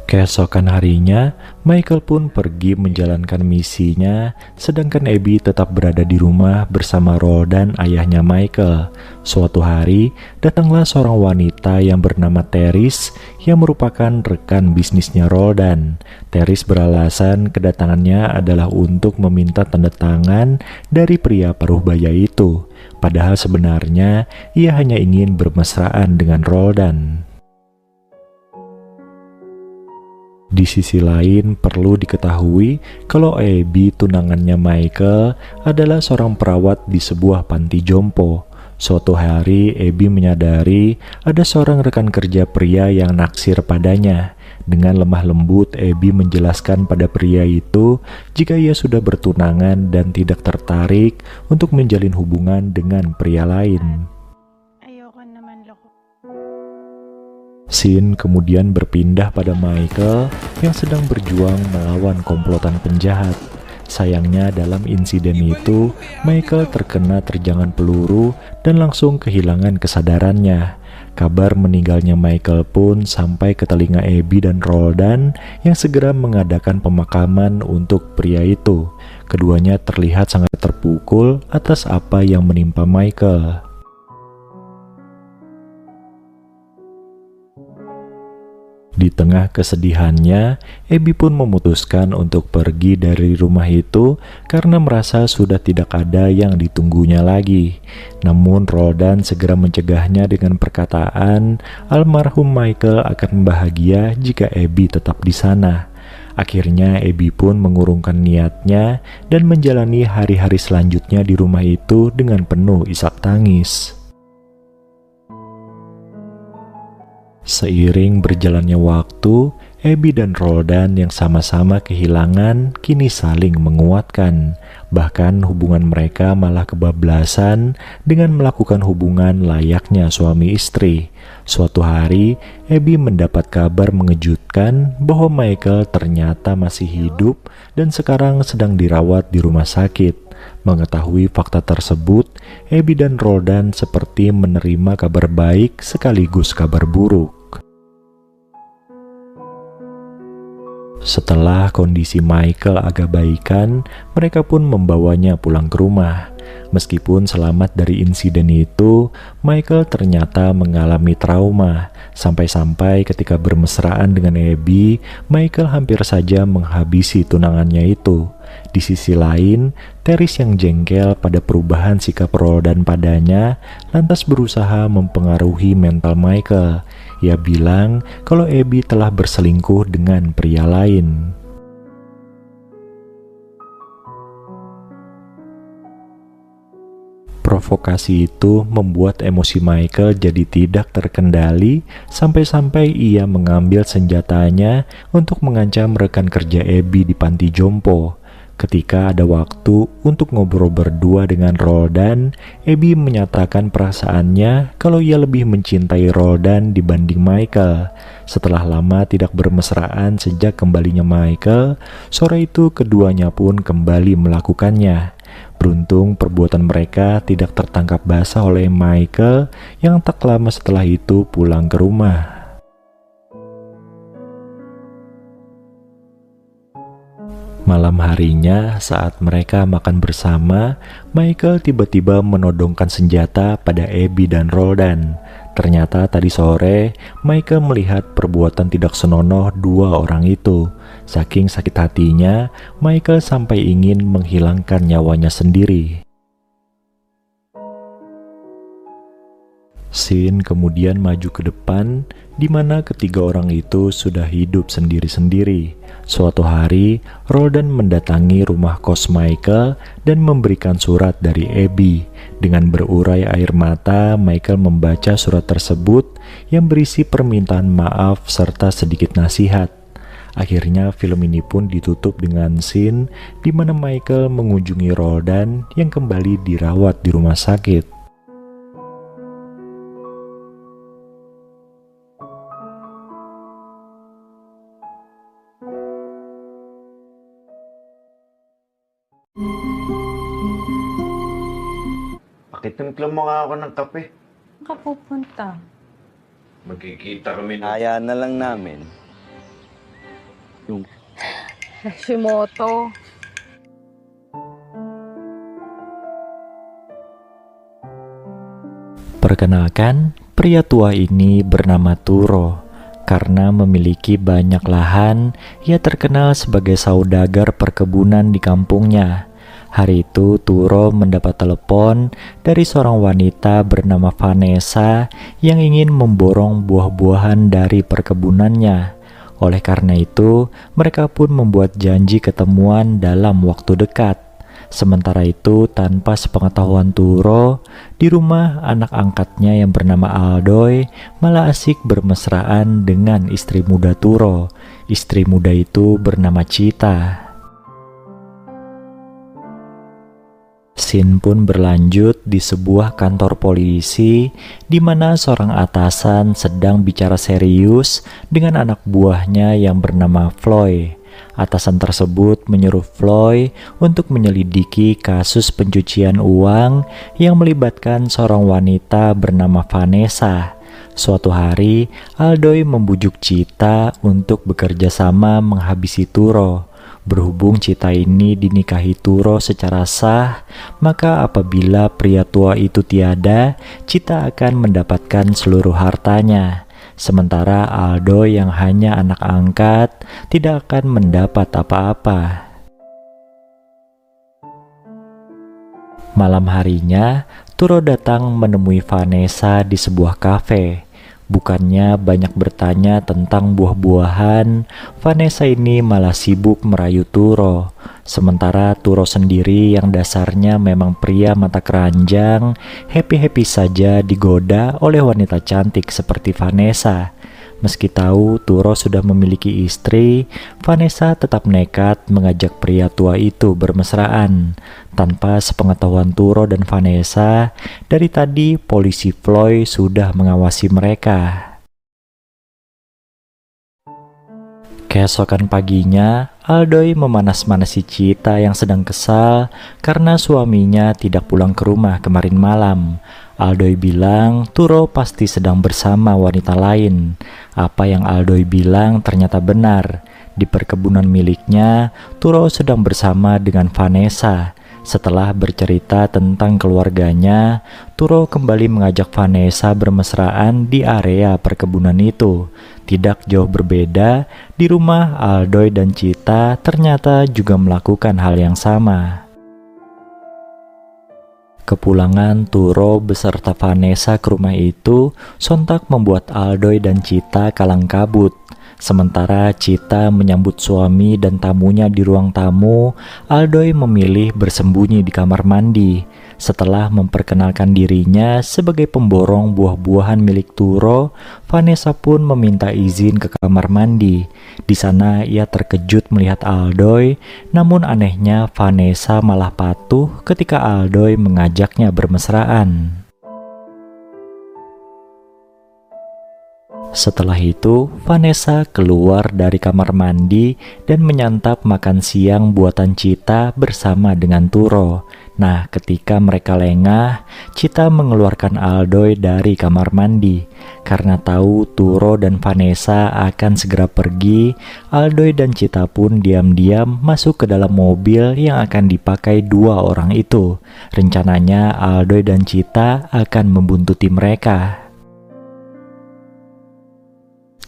Keesokan harinya, Michael pun pergi menjalankan misinya, sedangkan Abby tetap berada di rumah bersama Roldan, ayahnya Michael. Suatu hari, datanglah seorang wanita yang bernama Teris yang merupakan rekan bisnisnya Roldan. Teris beralasan kedatangannya adalah untuk meminta tanda tangan dari pria paruh baya itu. Padahal sebenarnya ia hanya ingin bermesraan dengan Roldan. Di sisi lain, perlu diketahui kalau Abby, tunangannya Michael, adalah seorang perawat di sebuah panti jompo. Suatu hari, Abby menyadari ada seorang rekan kerja pria yang naksir padanya. Dengan lemah lembut, Abby menjelaskan pada pria itu jika ia sudah bertunangan dan tidak tertarik untuk menjalin hubungan dengan pria lain. Ayoko naman loko. Scene kemudian berpindah pada Michael yang sedang berjuang melawan komplotan penjahat. Sayangnya dalam insiden itu, Michael terkena terjangan peluru dan langsung kehilangan kesadarannya. Kabar meninggalnya Michael pun sampai ke telinga Abby dan Roldan yang segera mengadakan pemakaman untuk pria itu. Keduanya terlihat sangat terpukul atas apa yang menimpa Michael. Di tengah kesedihannya, Abby pun memutuskan untuk pergi dari rumah itu karena merasa sudah tidak ada yang ditunggunya lagi. Namun Roldan segera mencegahnya dengan perkataan almarhum Michael akan bahagia jika Abby tetap di sana. Akhirnya Abby pun mengurungkan niatnya dan menjalani hari-hari selanjutnya di rumah itu dengan penuh isak tangis. Seiring berjalannya waktu, Abby dan Roldan yang sama-sama kehilangan kini saling menguatkan. Bahkan hubungan mereka malah kebablasan dengan melakukan hubungan layaknya suami istri. Suatu hari, Abby mendapat kabar mengejutkan bahwa Michael ternyata masih hidup dan sekarang sedang dirawat di rumah sakit. Mengetahui fakta tersebut, Abby dan Roldan seperti menerima kabar baik sekaligus kabar buruk. Setelah kondisi Michael agak baikan, mereka pun membawanya pulang ke rumah. Meskipun selamat dari insiden itu, Michael ternyata mengalami trauma. Sampai-sampai ketika bermesraan dengan Abby, Michael hampir saja menghabisi tunangannya itu. Di sisi lain, Teris yang jengkel pada perubahan sikap Roldan padanya, lantas berusaha mempengaruhi mental Michael. Ia bilang kalau Abby telah berselingkuh dengan pria lain. Provokasi itu membuat emosi Michael jadi tidak terkendali sampai-sampai ia mengambil senjatanya untuk mengancam rekan kerja Abby di panti jompo. Ketika ada waktu untuk ngobrol berdua dengan Roldan, Abby menyatakan perasaannya kalau ia lebih mencintai Roldan dibanding Michael. Setelah lama tidak bermesraan sejak kembalinya Michael, sore itu keduanya pun kembali melakukannya. Beruntung perbuatan mereka tidak tertangkap basah oleh Michael yang tak lama setelah itu pulang ke rumah. Malam harinya, saat mereka makan bersama, Michael tiba-tiba menodongkan senjata pada Abby dan Roldan. Ternyata tadi sore, Michael melihat perbuatan tidak senonoh dua orang itu. Saking sakit hatinya, Michael sampai ingin menghilangkan nyawanya sendiri. Scene kemudian maju ke depan, di mana ketiga orang itu sudah hidup sendiri-sendiri. Suatu hari, Roldan mendatangi rumah kos Michael dan memberikan surat dari Abby. Dengan berurai air mata, Michael membaca surat tersebut yang berisi permintaan maaf serta sedikit nasihat. Akhirnya film ini pun ditutup dengan scene di mana Michael mengunjungi Roldan yang kembali dirawat di rumah sakit. Pakitimpla mo nga ako ng kape. Saan ka pupunta? Magkikita kami ng... Kaya na lang namin Hashimoto. Perkenalkan, pria tua ini bernama Turo. Karena memiliki banyak lahan, ia terkenal sebagai saudagar perkebunan di kampungnya. Hari itu Turo mendapat telepon dari seorang wanita bernama Vanessa yang ingin memborong buah-buahan dari perkebunannya. Oleh karena itu, mereka pun membuat janji ketemuan dalam waktu dekat. Sementara itu, tanpa sepengetahuan Turo, di rumah anak angkatnya yang bernama Aldoy malah asik bermesraan dengan istri muda Turo. Istri muda itu bernama Cita. Scene pun berlanjut di sebuah kantor polisi di mana seorang atasan sedang bicara serius dengan anak buahnya yang bernama Floy. Atasan tersebut menyuruh Floy untuk menyelidiki kasus pencucian uang yang melibatkan seorang wanita bernama Vanessa. Suatu hari, Aldoy membujuk Cita untuk bekerja sama menghabisi Turo. Berhubung Cita ini dinikahi Turo secara sah, maka apabila pria tua itu tiada, Cita akan mendapatkan seluruh hartanya. Sementara Aldo yang hanya anak angkat tidak akan mendapat apa-apa. Malam harinya, Turo datang menemui Vanessa di sebuah kafe. Bukannya banyak bertanya tentang buah-buahan, Vanessa ini malah sibuk merayu Turo. Sementara Turo sendiri yang dasarnya memang pria mata keranjang, happy-happy saja digoda oleh wanita cantik seperti Vanessa. Meski tahu Turo sudah memiliki istri, Vanessa tetap nekat mengajak pria tua itu bermesraan. Tanpa sepengetahuan Turo dan Vanessa, dari tadi polisi Floy sudah mengawasi mereka. Keesokan paginya, Aldoy memanas-manasi Cita yang sedang kesal karena suaminya tidak pulang ke rumah kemarin malam. Aldoy bilang Turo pasti sedang bersama wanita lain. Apa yang Aldoy bilang ternyata benar. Di perkebunan miliknya, Turo sedang bersama dengan Vanessa. Setelah bercerita tentang keluarganya, Turo kembali mengajak Vanessa bermesraan di area perkebunan itu. Tidak jauh berbeda, di rumah Aldoy dan Cita ternyata juga melakukan hal yang sama. Kepulangan Turo beserta Vanessa ke rumah itu sontak membuat Aldoy dan Cita kalang kabut. Sementara Cita menyambut suami dan tamunya di ruang tamu, Aldoy memilih bersembunyi di kamar mandi. Setelah memperkenalkan dirinya sebagai pemborong buah-buahan milik Turo, Vanessa pun meminta izin ke kamar mandi. Di sana ia terkejut melihat Aldoy, namun anehnya Vanessa malah patuh ketika Aldoy mengajaknya bermesraan. Setelah itu, Vanessa keluar dari kamar mandi dan menyantap makan siang buatan Cita bersama dengan Turo. Nah, ketika mereka lengah, Cita mengeluarkan Aldoy dari kamar mandi. Karena tahu Turo dan Vanessa akan segera pergi, Aldoy dan Cita pun diam-diam masuk ke dalam mobil yang akan dipakai dua orang itu. Rencananya Aldoy dan Cita akan membuntuti mereka.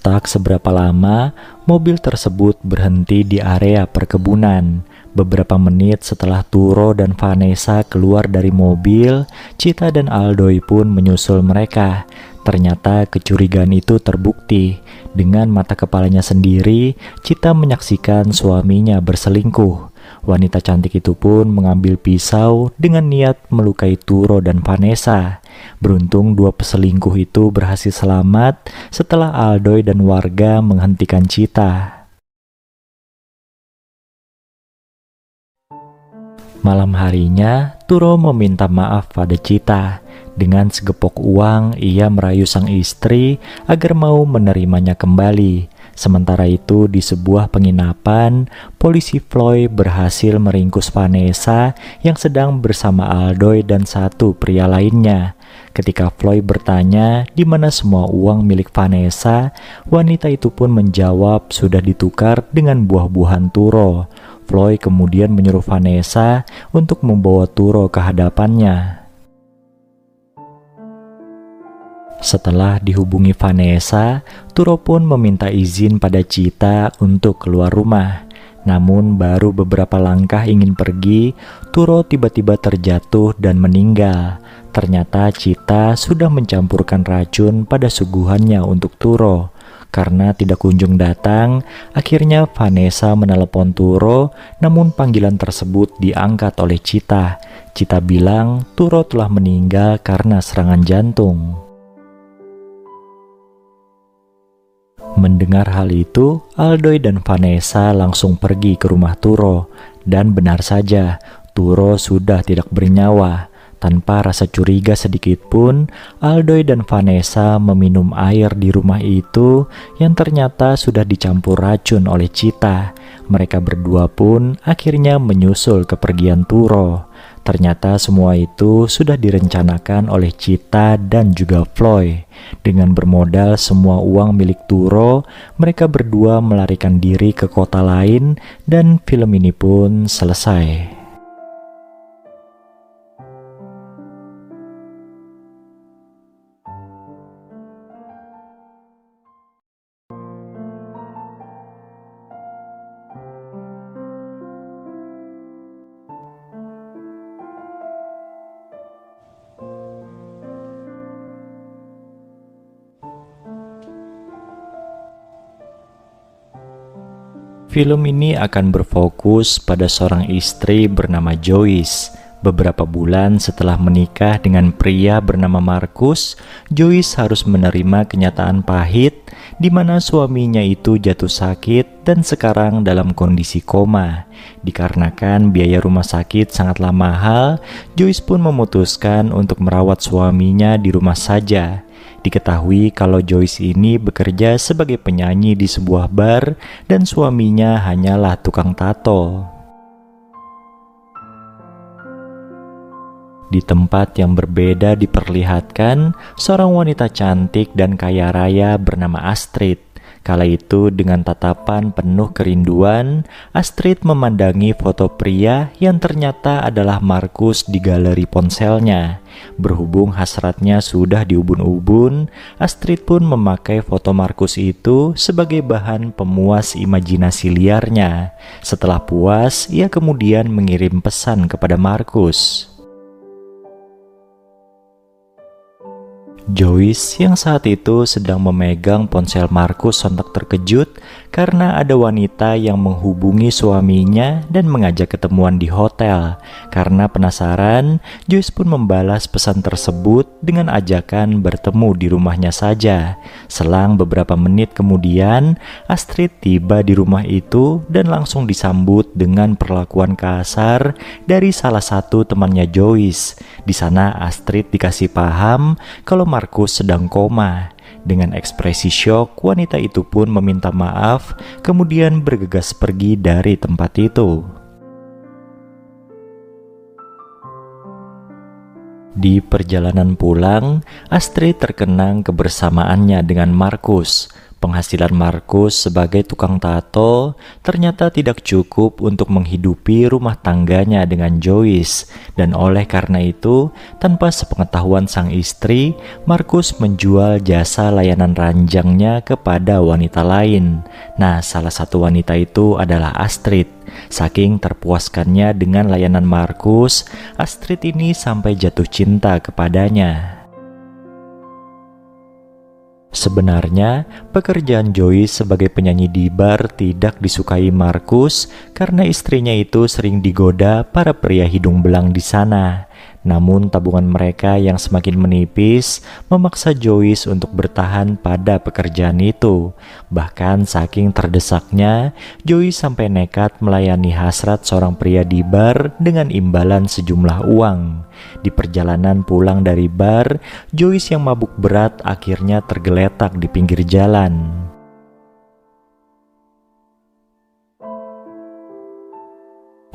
Tak seberapa lama, mobil tersebut berhenti di area perkebunan. Beberapa menit setelah Turo dan Vanessa keluar dari mobil, Cita dan Aldoy pun menyusul mereka. Ternyata kecurigaan itu terbukti. Dengan mata kepalanya sendiri, Cita menyaksikan suaminya berselingkuh. Wanita cantik itu pun mengambil pisau dengan niat melukai Turo dan Vanessa. Beruntung dua peselingkuh itu berhasil selamat setelah Aldoy dan warga menghentikan Cita. Malam harinya, Turo meminta maaf pada Cita. Dengan segepok uang, ia merayu sang istri agar mau menerimanya kembali. Sementara itu, di sebuah penginapan, polisi Floy berhasil meringkus Vanessa yang sedang bersama Aldoy dan satu pria lainnya. Ketika Floyd bertanya di mana semua uang milik Vanessa, wanita itu pun menjawab sudah ditukar dengan buah-buahan Turo. Floyd kemudian menyuruh Vanessa untuk membawa Turo ke hadapannya. Setelah dihubungi Vanessa, Turo pun meminta izin pada Chita untuk keluar rumah. Namun baru beberapa langkah ingin pergi, Turo tiba-tiba terjatuh dan meninggal. Ternyata Chita sudah mencampurkan racun pada suguhannya untuk Turo. Karena tidak kunjung datang, akhirnya Vanessa menelepon Turo, namun panggilan tersebut diangkat oleh Chita. Chita bilang Turo telah meninggal karena serangan jantung. Mendengar hal itu, Aldoy dan Vanessa langsung pergi ke rumah Turo. Dan benar saja, Turo sudah tidak bernyawa. Tanpa rasa curiga sedikit pun, Aldoy dan Vanessa meminum air di rumah itu yang ternyata sudah dicampur racun oleh Chita. Mereka berdua pun akhirnya menyusul kepergian Turo. Ternyata semua itu sudah direncanakan oleh Chita dan juga Floyd. Dengan bermodal semua uang milik Turo, mereka berdua melarikan diri ke kota lain dan film ini pun selesai. Film ini akan berfokus pada seorang istri bernama Joyce. Beberapa bulan setelah menikah dengan pria bernama Marcus, Joyce harus menerima kenyataan pahit di mana suaminya itu jatuh sakit dan sekarang dalam kondisi koma. Dikarenakan biaya rumah sakit sangatlah mahal, Joyce pun memutuskan untuk merawat suaminya di rumah saja. Diketahui kalau Joyce ini bekerja sebagai penyanyi di sebuah bar dan suaminya hanyalah tukang tato. Di tempat yang berbeda diperlihatkan seorang wanita cantik dan kaya raya bernama Astrid. Kala itu dengan tatapan penuh kerinduan, Astrid memandangi foto pria yang ternyata adalah Marcus di galeri ponselnya. Berhubung hasratnya sudah diubun-ubun, Astrid pun memakai foto Marcus itu sebagai bahan pemuas imajinasi liarnya. Setelah puas, ia kemudian mengirim pesan kepada Marcus. Joyce yang saat itu sedang memegang ponsel Marcus sontak terkejut karena ada wanita yang menghubungi suaminya dan mengajak ketemuan di hotel. Karena penasaran, Joyce pun membalas pesan tersebut dengan ajakan bertemu di rumahnya saja. Selang beberapa menit kemudian, Astrid tiba di rumah itu dan langsung disambut dengan perlakuan kasar dari salah satu temannya Joyce. Di sana Astrid dikasih paham kalau Marcus sedang koma. Dengan ekspresi syok, wanita itu pun meminta maaf, kemudian bergegas pergi dari tempat itu. Di perjalanan pulang, Astrid terkenang kebersamaannya dengan Marcus. Penghasilan Marcus sebagai tukang tato ternyata tidak cukup untuk menghidupi rumah tangganya dengan Joyce. Dan oleh karena itu, tanpa sepengetahuan sang istri, Marcus menjual jasa layanan ranjangnya kepada wanita lain. Nah, salah satu wanita itu adalah Astrid. Saking terpuaskannya dengan layanan Marcus, Astrid ini sampai jatuh cinta kepadanya. Sebenarnya, pekerjaan Joyce sebagai penyanyi di bar tidak disukai Marcus karena istrinya itu sering digoda para pria hidung belang di sana. Namun tabungan mereka yang semakin menipis memaksa Joyce untuk bertahan pada pekerjaan itu. Bahkan saking terdesaknya, Joyce sampai nekat melayani hasrat seorang pria di bar dengan imbalan sejumlah uang. Di perjalanan pulang dari bar, Joyce yang mabuk berat akhirnya tergeletak di pinggir jalan.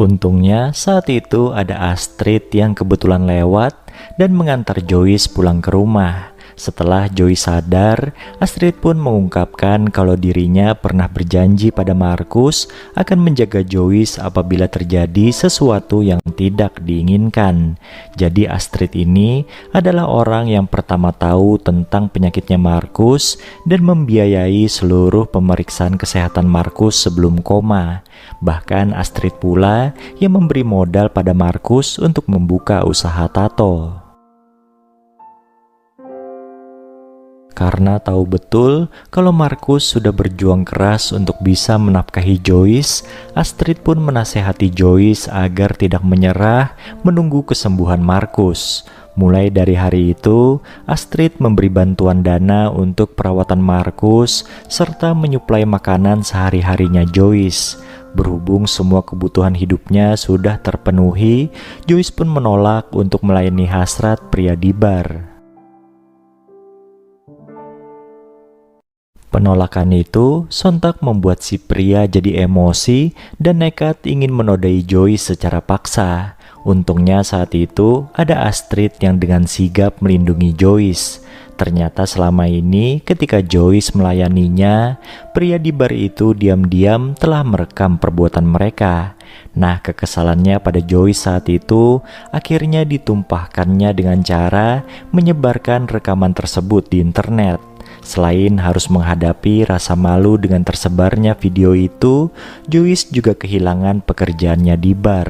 Untungnya saat itu ada Astrid yang kebetulan lewat dan mengantar Joyce pulang ke rumah. Setelah Joyce sadar, Astrid pun mengungkapkan kalau dirinya pernah berjanji pada Markus akan menjaga Joyce apabila terjadi sesuatu yang tidak diinginkan. Jadi Astrid ini adalah orang yang pertama tahu tentang penyakitnya Markus dan membiayai seluruh pemeriksaan kesehatan Markus sebelum koma. Bahkan Astrid pula yang memberi modal pada Markus untuk membuka usaha tato. Karena tahu betul kalau Markus sudah berjuang keras untuk bisa menafkahi Joyce, Astrid pun menasehati Joyce agar tidak menyerah menunggu kesembuhan Markus. Mulai dari hari itu, Astrid memberi bantuan dana untuk perawatan Markus serta menyuplai makanan sehari-harinya Joyce. Berhubung semua kebutuhan hidupnya sudah terpenuhi, Joyce pun menolak untuk melayani hasrat pria di bar. Penolakan itu sontak membuat si pria jadi emosi dan nekat ingin menodai Joyce secara paksa. Untungnya saat itu ada Astrid yang dengan sigap melindungi Joyce. Ternyata selama ini ketika Joyce melayaninya, pria di bar itu diam-diam telah merekam perbuatan mereka. Nah, kekesalannya pada Joyce saat itu akhirnya ditumpahkannya dengan cara menyebarkan rekaman tersebut di internet. Selain harus menghadapi rasa malu dengan tersebarnya video itu, Joyce juga kehilangan pekerjaannya di bar.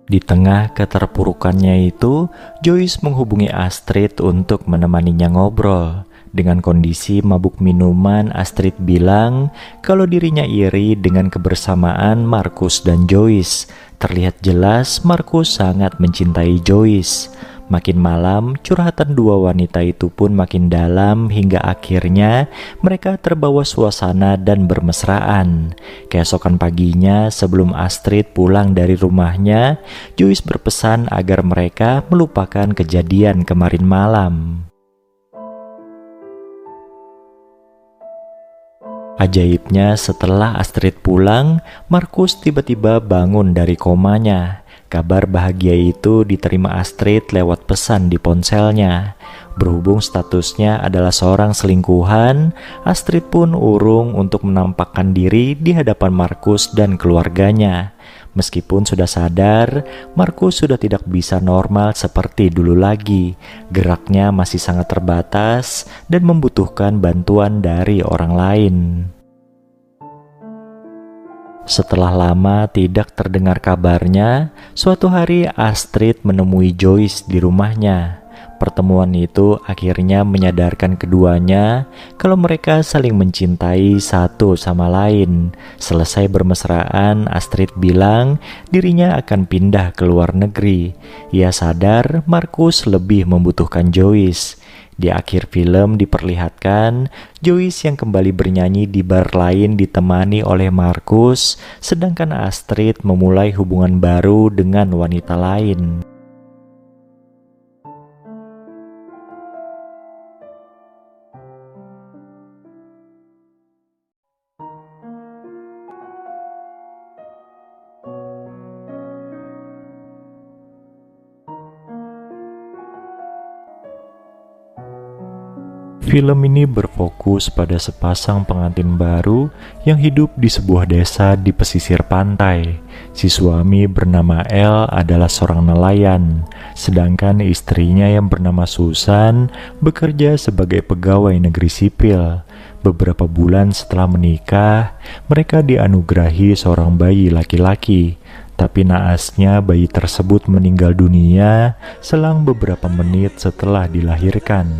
Di tengah keterpurukannya itu, Joyce menghubungi Astrid untuk menemaninya ngobrol. Dengan kondisi mabuk minuman, Astrid bilang kalau dirinya iri dengan kebersamaan Markus dan Joyce. Terlihat jelas Markus sangat mencintai Joyce. Makin malam, curhatan dua wanita itu pun makin dalam hingga akhirnya mereka terbawa suasana dan bermesraan. Keesokan paginya, sebelum Astrid pulang dari rumahnya, Joyce berpesan agar mereka melupakan kejadian kemarin malam. Ajaibnya setelah Astrid pulang, Markus tiba-tiba bangun dari komanya. Kabar bahagia itu diterima Astrid lewat pesan di ponselnya. Berhubung statusnya adalah seorang selingkuhan, Astrid pun urung untuk menampakkan diri di hadapan Markus dan keluarganya. Meskipun sudah sadar, Markus sudah tidak bisa normal seperti dulu lagi. Geraknya masih sangat terbatas dan membutuhkan bantuan dari orang lain. Setelah lama tidak terdengar kabarnya, suatu hari Astrid menemui Joyce di rumahnya. Pertemuan itu akhirnya menyadarkan keduanya kalau mereka saling mencintai satu sama lain. Selesai bermesraan, Astrid bilang dirinya akan pindah ke luar negeri. Ia sadar Markus lebih membutuhkan Joyce. Di akhir film diperlihatkan Joyce yang kembali bernyanyi di bar lain ditemani oleh Markus, sedangkan Astrid memulai hubungan baru dengan wanita lain. Film ini berfokus pada sepasang pengantin baru yang hidup di sebuah desa di pesisir pantai. Si suami bernama El adalah seorang nelayan, sedangkan istrinya yang bernama Susan bekerja sebagai pegawai negeri sipil. Beberapa bulan setelah menikah, mereka dianugerahi seorang bayi laki-laki. Tapi naasnya bayi tersebut meninggal dunia selang beberapa menit setelah dilahirkan.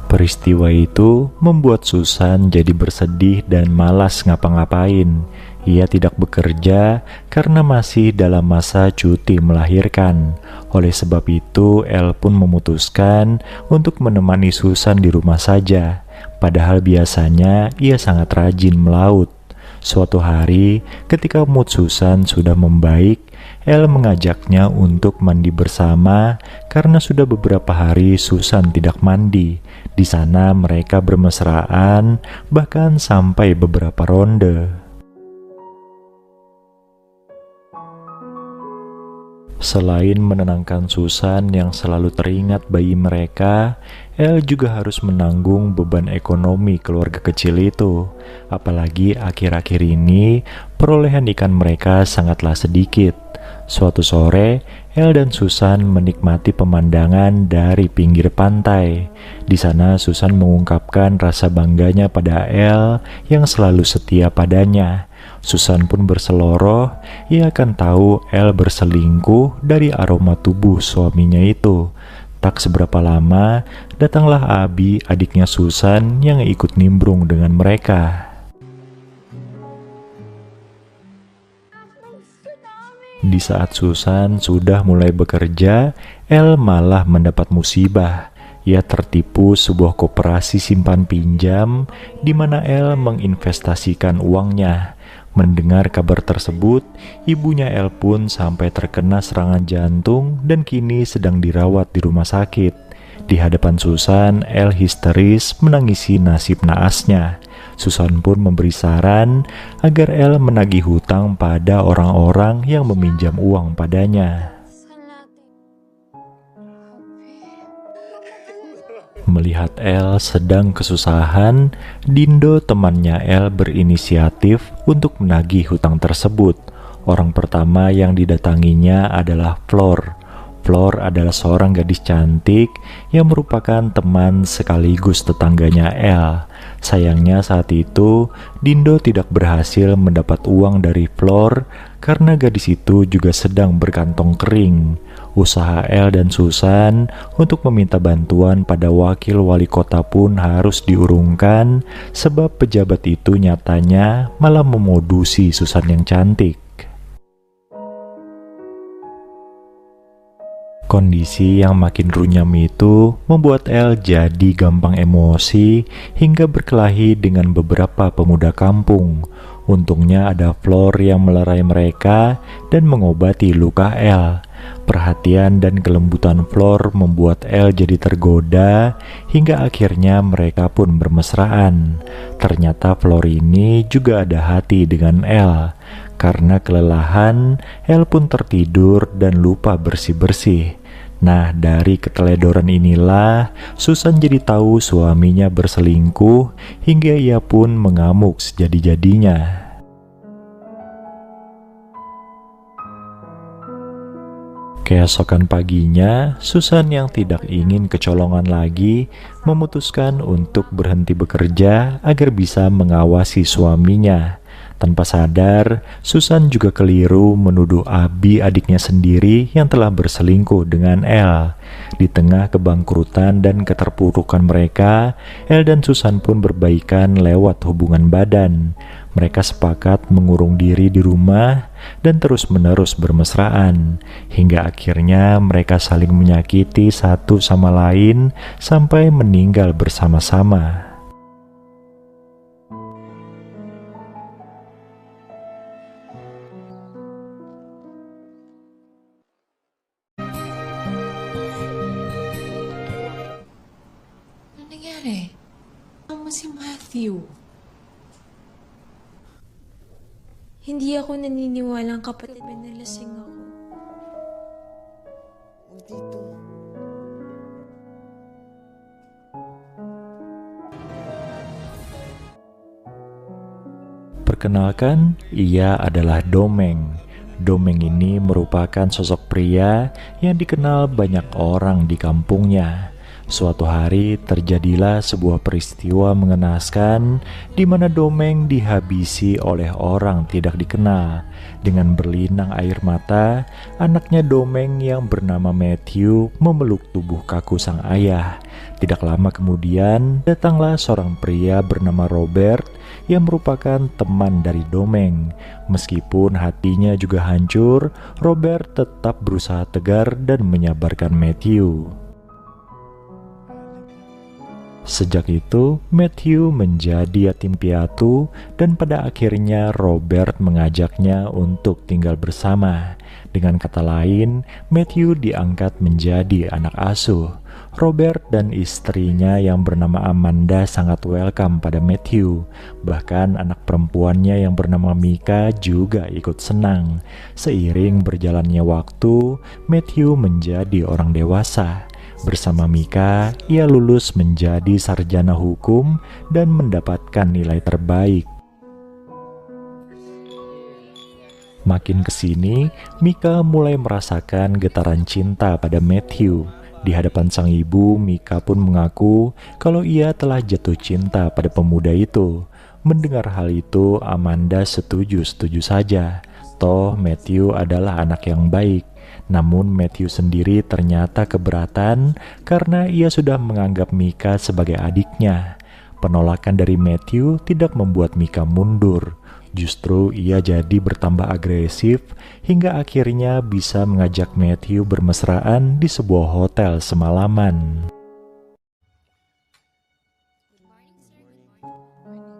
Peristiwa itu membuat Susan jadi bersedih dan malas ngapa-ngapain. Ia tidak bekerja karena masih dalam masa cuti melahirkan. Oleh sebab itu, El pun memutuskan untuk menemani Susan di rumah saja. Padahal biasanya ia sangat rajin melaut. Suatu hari, ketika mood Susan sudah membaik, El mengajaknya untuk mandi bersama karena sudah beberapa hari Susan tidak mandi. Di sana mereka bermesraan, bahkan sampai beberapa ronde. Selain menenangkan Susan yang selalu teringat bayi mereka, El juga harus menanggung beban ekonomi keluarga kecil itu. Apalagi akhir-akhir ini, perolehan ikan mereka sangatlah sedikit. Suatu sore, El dan Susan menikmati pemandangan dari pinggir pantai. Di sana Susan mengungkapkan rasa bangganya pada El yang selalu setia padanya. Susan pun berseloroh, ia akan tahu El berselingkuh dari aroma tubuh suaminya itu. Tak seberapa lama, datanglah Abi, adiknya Susan, yang ikut nimbrung dengan mereka. Di saat Susan sudah mulai bekerja, El malah mendapat musibah. Ia tertipu sebuah koperasi simpan pinjam di mana El menginvestasikan uangnya. Mendengar kabar tersebut, ibunya El pun sampai terkena serangan jantung dan kini sedang dirawat di rumah sakit. Di hadapan Susan, El histeris menangisi nasib naasnya. Susan pun memberi saran agar El menagih hutang pada orang-orang yang meminjam uang padanya. Melihat El sedang kesusahan, Dindo temannya El berinisiatif untuk menagih hutang tersebut. Orang pertama yang didatanginya adalah Flor. Flor adalah seorang gadis cantik yang merupakan teman sekaligus tetangganya El. Sayangnya saat itu, Dindo tidak berhasil mendapat uang dari Flor karena gadis itu juga sedang berkantong kering. Usaha El dan Susan untuk meminta bantuan pada wakil wali kota pun harus diurungkan sebab pejabat itu nyatanya malah memodusi Susan yang cantik. Kondisi yang makin runyam itu membuat El jadi gampang emosi hingga berkelahi dengan beberapa pemuda kampung. Untungnya ada Flor yang melerai mereka dan mengobati luka El. Perhatian dan kelembutan Flor membuat El jadi tergoda hingga akhirnya mereka pun bermesraan. Ternyata Flor ini juga ada hati dengan El. Karena kelelahan, El pun tertidur dan lupa bersih-bersih. Nah, dari keteledoran inilah Susan jadi tahu suaminya berselingkuh hingga ia pun mengamuk sejadi-jadinya. Keesokan paginya, Susan yang tidak ingin kecolongan lagi memutuskan untuk berhenti bekerja agar bisa mengawasi suaminya. Tanpa sadar, Susan juga keliru menuduh Abi adiknya sendiri yang telah berselingkuh dengan El. Di tengah kebangkrutan dan keterpurukan mereka, El dan Susan pun berbaikan lewat hubungan badan. Mereka sepakat mengurung diri di rumah dan terus-menerus bermesraan, hingga akhirnya mereka saling menyakiti satu sama lain sampai meninggal bersama-sama. Ano nangyari? Ano si Matthew? Hindi ako naniniwalang kapatid mo nalasing ako. Dito. Perkenalkan, ia adalah Domeng. Domeng ini merupakan sosok pria yang dikenal banyak orang di kampungnya. Suatu hari terjadilah sebuah peristiwa mengenaskan di mana Domeng dihabisi oleh orang tidak dikenal. Dengan berlinang air mata, anaknya Domeng yang bernama Matthew memeluk tubuh kaku sang ayah. Tidak lama kemudian, datanglah seorang pria bernama Robert yang merupakan teman dari Domeng. Meskipun hatinya juga hancur, Robert tetap berusaha tegar dan menyabarkan Matthew. Sejak itu, Matthew menjadi yatim piatu dan pada akhirnya Robert mengajaknya untuk tinggal bersama. Dengan kata lain, Matthew diangkat menjadi anak asuh. Robert dan istrinya yang bernama Amanda sangat welcome pada Matthew. Bahkan anak perempuannya yang bernama Mika juga ikut senang. Seiring berjalannya waktu, Matthew menjadi orang dewasa. Bersama Mika, ia lulus menjadi sarjana hukum dan mendapatkan nilai terbaik. Makin kesini, Mika mulai merasakan getaran cinta pada Matthew. Di hadapan sang ibu, Mika pun mengaku kalau ia telah jatuh cinta pada pemuda itu. Mendengar hal itu, Amanda setuju-setuju saja. Toh Matthew adalah anak yang baik. Namun Matthew sendiri ternyata keberatan karena ia sudah menganggap Mika sebagai adiknya. Penolakan dari Matthew tidak membuat Mika mundur. Justru ia jadi bertambah agresif hingga akhirnya bisa mengajak Matthew bermesraan di sebuah hotel semalaman.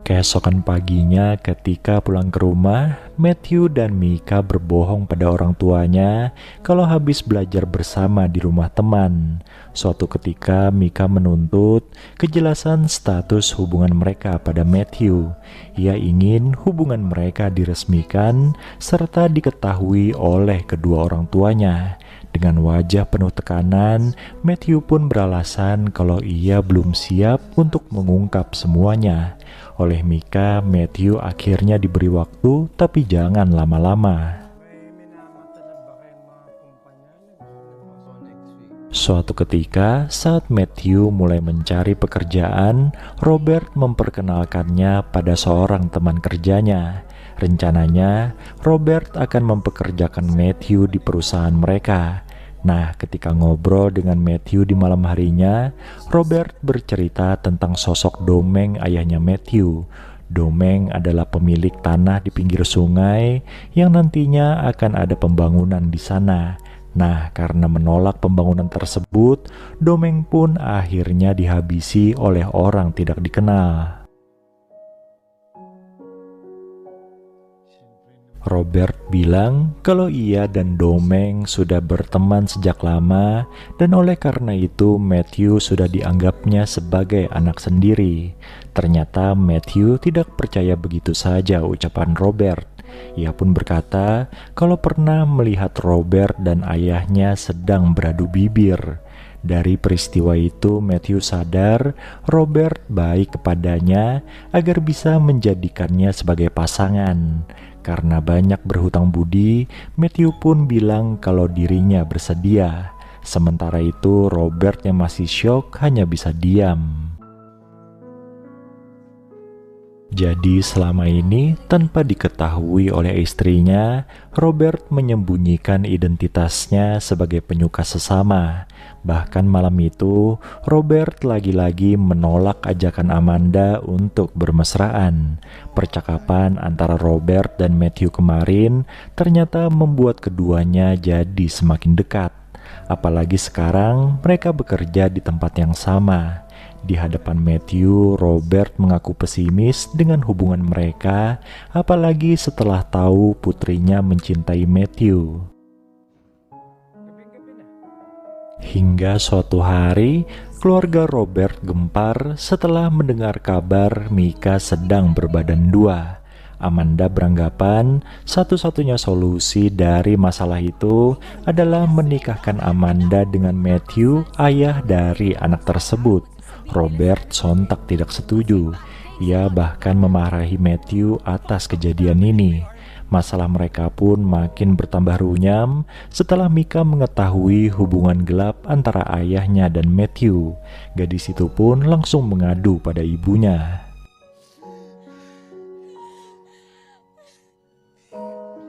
Keesokan paginya ketika pulang ke rumah, Matthew dan Mika berbohong pada orang tuanya kalau habis belajar bersama di rumah teman. Suatu ketika Mika menuntut kejelasan status hubungan mereka pada Matthew. Ia ingin hubungan mereka diresmikan serta diketahui oleh kedua orang tuanya. Dengan wajah penuh tekanan, Matthew pun beralasan kalau ia belum siap untuk mengungkap semuanya. Oleh Mika, Matthew akhirnya diberi waktu, tapi jangan lama-lama. Suatu ketika, saat Matthew mulai mencari pekerjaan, Robert memperkenalkannya pada seorang teman kerjanya. Rencananya, Robert akan mempekerjakan Matthew di perusahaan mereka. Nah, ketika ngobrol dengan Matthew di malam harinya, Robert bercerita tentang sosok Domeng ayahnya Matthew. Domeng adalah pemilik tanah di pinggir sungai yang nantinya akan ada pembangunan di sana. Nah, karena menolak pembangunan tersebut, Domeng pun akhirnya dihabisi oleh orang tidak dikenal. Robert bilang kalau ia dan Domeng sudah berteman sejak lama dan oleh karena itu Matthew sudah dianggapnya sebagai anak sendiri. Ternyata Matthew tidak percaya begitu saja ucapan Robert. Ia pun berkata kalau pernah melihat Robert dan ayahnya sedang beradu bibir. Dari peristiwa itu Matthew sadar Robert baik kepadanya agar bisa menjadikannya sebagai pasangan. Karena banyak berhutang budi, Matthew pun bilang kalau dirinya bersedia. Sementara itu Robert yang masih syok hanya bisa diam. Jadi selama ini tanpa diketahui oleh istrinya, Robert menyembunyikan identitasnya sebagai penyuka sesama. Bahkan malam itu, Robert lagi-lagi menolak ajakan Amanda untuk bermesraan. Percakapan antara Robert dan Matthew kemarin ternyata membuat keduanya jadi semakin dekat. Apalagi sekarang mereka bekerja di tempat yang sama. Di hadapan Matthew, Robert mengaku pesimis dengan hubungan mereka, apalagi setelah tahu putrinya mencintai Matthew. Hingga suatu hari, keluarga Robert gempar setelah mendengar kabar Mika sedang berbadan dua. Amanda beranggapan satu-satunya solusi dari masalah itu adalah menikahkan Amanda dengan Matthew, ayah dari anak tersebut. Robert sontak tidak setuju. Ia bahkan memarahi Matthew atas kejadian ini. Masalah mereka pun makin bertambah runyam setelah Mika mengetahui hubungan gelap antara ayahnya dan Matthew. Gadis itu pun langsung mengadu pada ibunya.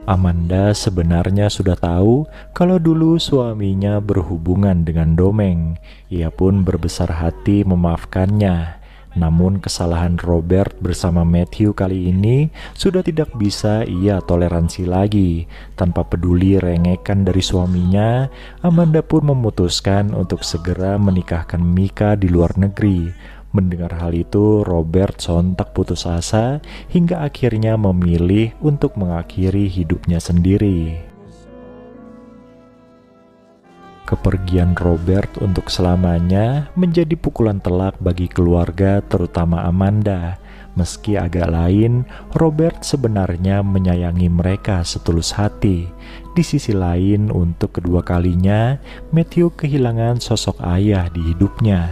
Amanda sebenarnya sudah tahu kalau dulu suaminya berhubungan dengan Domeng. Ia pun berbesar hati memaafkannya. Namun kesalahan Robert bersama Matthew kali ini sudah tidak bisa ia toleransi lagi. Tanpa peduli rengekan dari suaminya, Amanda pun memutuskan untuk segera menikahkan Mika di luar negeri. Mendengar hal itu, Robert sontak putus asa hingga akhirnya memilih untuk mengakhiri hidupnya sendiri. Kepergian Robert untuk selamanya menjadi pukulan telak bagi keluarga, terutama Amanda. Meski agak lain, Robert sebenarnya menyayangi mereka setulus hati. Di sisi lain, untuk kedua kalinya, Matthew kehilangan sosok ayah di hidupnya.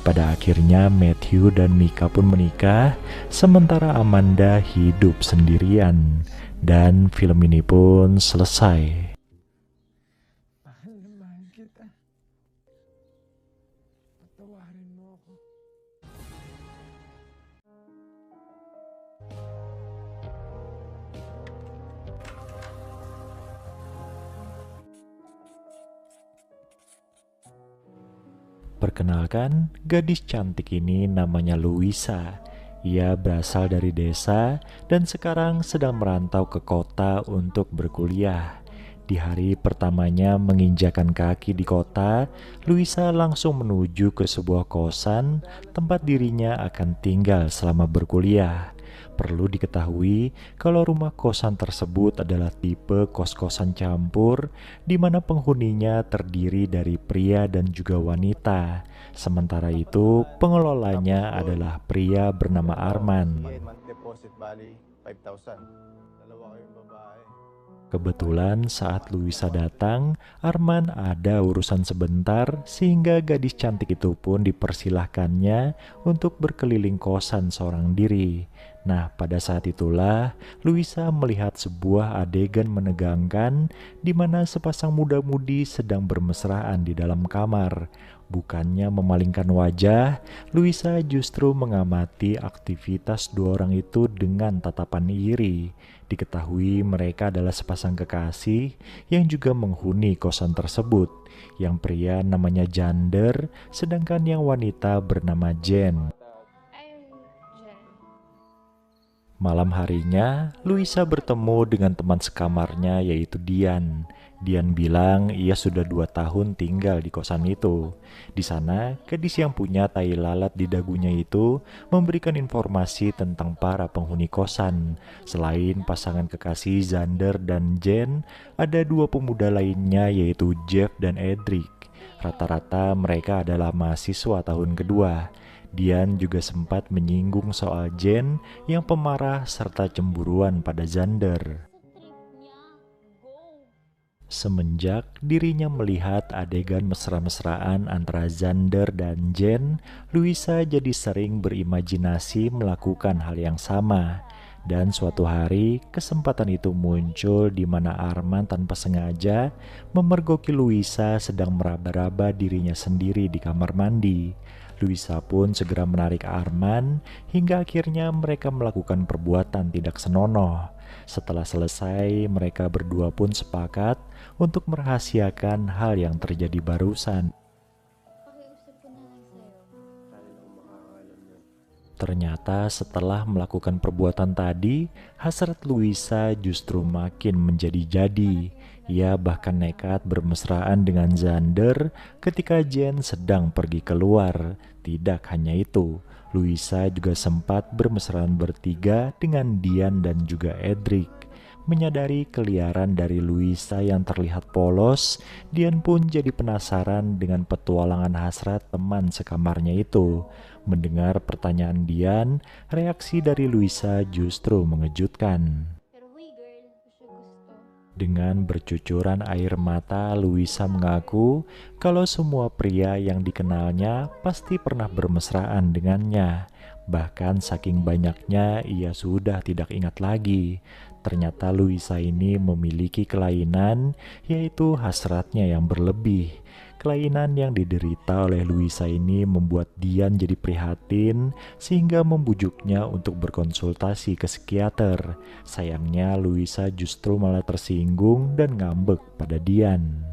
Pada akhirnya, Matthew dan Mika pun menikah, sementara Amanda hidup sendirian. Dan film ini pun selesai. Mahal na mahal kita. Patawarin mo ako. Perkenalkan, gadis cantik ini namanya Louisa. Ia berasal dari desa dan sekarang sedang merantau ke kota untuk berkuliah. Di hari pertamanya menginjakan kaki di kota, Louisa langsung menuju ke sebuah kosan tempat dirinya akan tinggal selama berkuliah. Perlu diketahui kalau rumah kosan tersebut adalah tipe kos-kosan campur di mana penghuninya terdiri dari pria dan juga wanita. Sementara itu, pengelolanya adalah pria bernama Arman. Deposit bali 5,000. Dalawa kayong babae. Kebetulan saat Louisa datang, Arman ada urusan sebentar sehingga gadis cantik itu pun dipersilahkannya untuk berkeliling kosan seorang diri. Nah, pada saat itulah Louisa melihat sebuah adegan menegangkan di mana sepasang muda-mudi sedang bermesraan di dalam kamar. Bukannya memalingkan wajah, Louisa justru mengamati aktivitas dua orang itu dengan tatapan iri. Diketahui mereka adalah sepasang kekasih yang juga menghuni kosan tersebut. Yang pria namanya Jander, sedangkan yang wanita bernama Jen. Malam harinya, Louisa bertemu dengan teman sekamarnya yaitu Dian. Dian bilang ia sudah 2 tahun tinggal di kosan itu. Di sana, gadis yang punya tai lalat di dagunya itu memberikan informasi tentang para penghuni kosan. Selain pasangan kekasih Zander dan Jen, ada 2 pemuda lainnya yaitu Jeff dan Edric. Rata-rata mereka adalah mahasiswa tahun kedua. Dian juga sempat menyinggung soal Jen yang pemarah serta cemburuan pada Zander. Semenjak dirinya melihat adegan mesra-mesraan antara Zander dan Jen, Louisa jadi sering berimajinasi melakukan hal yang sama. Dan suatu hari, kesempatan itu muncul di mana Arman tanpa sengaja memergoki Louisa sedang meraba-raba dirinya sendiri di kamar mandi. Louisa pun segera menarik Arman hingga akhirnya mereka melakukan perbuatan tidak senonoh. Setelah selesai, mereka berdua pun sepakat untuk merahasiakan hal yang terjadi barusan. Ternyata setelah melakukan perbuatan tadi, hasrat Louisa justru makin menjadi-jadi. Ia bahkan nekat bermesraan dengan Zander ketika Jen sedang pergi keluar. Tidak hanya itu, Louisa juga sempat bermesraan bertiga dengan Dian dan juga Edric. Menyadari keliaran dari Louisa yang terlihat polos, Dian pun jadi penasaran dengan petualangan hasrat teman sekamarnya itu. Mendengar pertanyaan Dian, reaksi dari Louisa justru mengejutkan. Dengan bercucuran air mata, Louisa mengaku kalau semua pria yang dikenalnya pasti pernah bermesraan dengannya. Bahkan saking banyaknya ia sudah tidak ingat lagi. Ternyata Louisa ini memiliki kelainan, yaitu hasratnya yang berlebih. Kelainan yang diderita oleh Louisa ini membuat Dian jadi prihatin sehingga membujuknya untuk berkonsultasi ke psikiater. Sayangnya Louisa justru malah tersinggung dan ngambek pada Dian.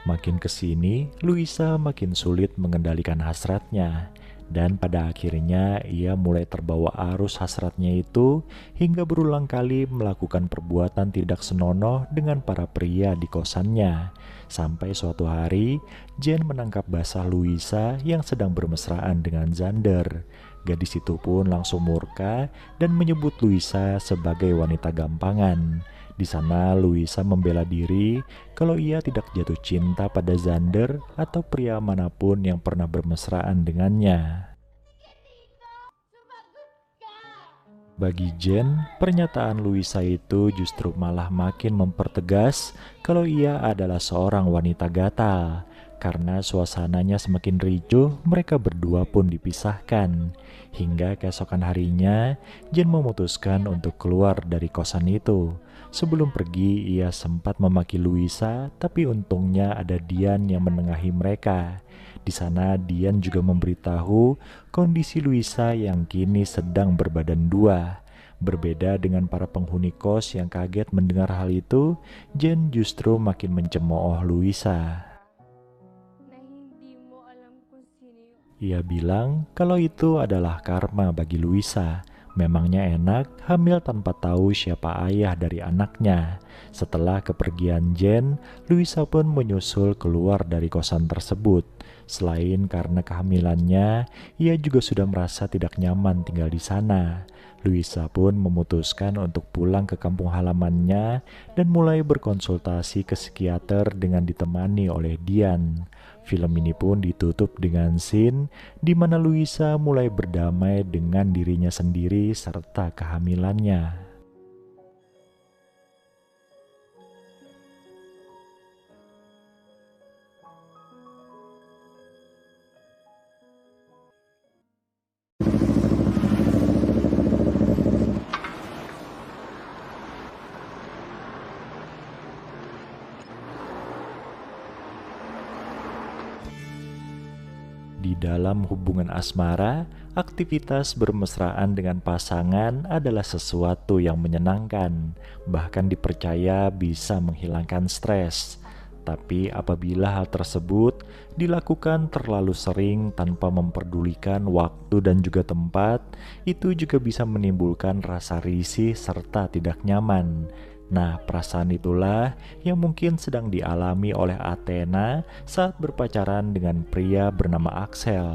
Makin kesini, Louisa makin sulit mengendalikan hasratnya. Dan pada akhirnya ia mulai terbawa arus hasratnya itu hingga berulang kali melakukan perbuatan tidak senonoh dengan para pria di kosannya. Sampai suatu hari, Jen menangkap basah Luisa yang sedang bermesraan dengan Xander. Gadis itu pun langsung murka dan menyebut Luisa sebagai wanita gampangan. Di sana Luisa membela diri kalau ia tidak jatuh cinta pada Xander atau pria manapun yang pernah bermesraan dengannya. Bagi Jen, pernyataan Luisa itu justru malah makin mempertegas kalau ia adalah seorang wanita gatal. Karena suasananya semakin ricuh, mereka berdua pun dipisahkan. Hingga keesokan harinya, Jen memutuskan untuk keluar dari kosan itu. Sebelum pergi, ia sempat memaki Luisa, tapi untungnya ada Dian yang menengahi mereka. Di sana Dian juga memberitahu kondisi Luisa yang kini sedang berbadan dua. Berbeda dengan para penghuni kos yang kaget mendengar hal itu, Jen justru makin mencemooh Luisa. Ia bilang kalau itu adalah karma bagi Luisa. Memangnya enak hamil tanpa tahu siapa ayah dari anaknya. Setelah kepergian Jen, Luisa pun menyusul keluar dari kosan tersebut. Selain karena kehamilannya, ia juga sudah merasa tidak nyaman tinggal di sana. Luisa pun memutuskan untuk pulang ke kampung halamannya dan mulai berkonsultasi ke psikiater dengan ditemani oleh Dian. Film ini pun ditutup dengan scene di mana Luisa mulai berdamai dengan dirinya sendiri serta kehamilannya. Di dalam hubungan asmara, aktivitas bermesraan dengan pasangan adalah sesuatu yang menyenangkan, bahkan dipercaya bisa menghilangkan stres. Tapi apabila hal tersebut dilakukan terlalu sering tanpa memperdulikan waktu dan juga tempat, itu juga bisa menimbulkan rasa risih serta tidak nyaman. Nah, perasaan itulah yang mungkin sedang dialami oleh Athena saat berpacaran dengan pria bernama Axel.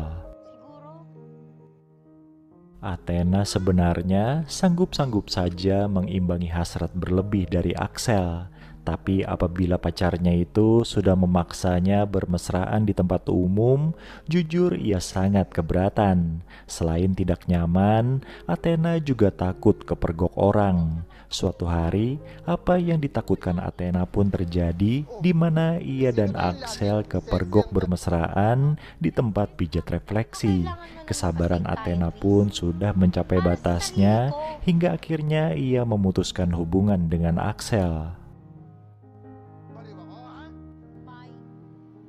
Athena sebenarnya sanggup-sanggup saja mengimbangi hasrat berlebih dari Axel. Tapi apabila pacarnya itu sudah memaksanya bermesraan di tempat umum, jujur ia sangat keberatan. Selain tidak nyaman, Athena juga takut kepergok orang. Suatu hari, apa yang ditakutkan Athena pun terjadi, di mana ia dan Axel kepergok bermesraan di tempat pijat refleksi. Kesabaran Athena pun sudah mencapai batasnya, hingga akhirnya ia memutuskan hubungan dengan Axel.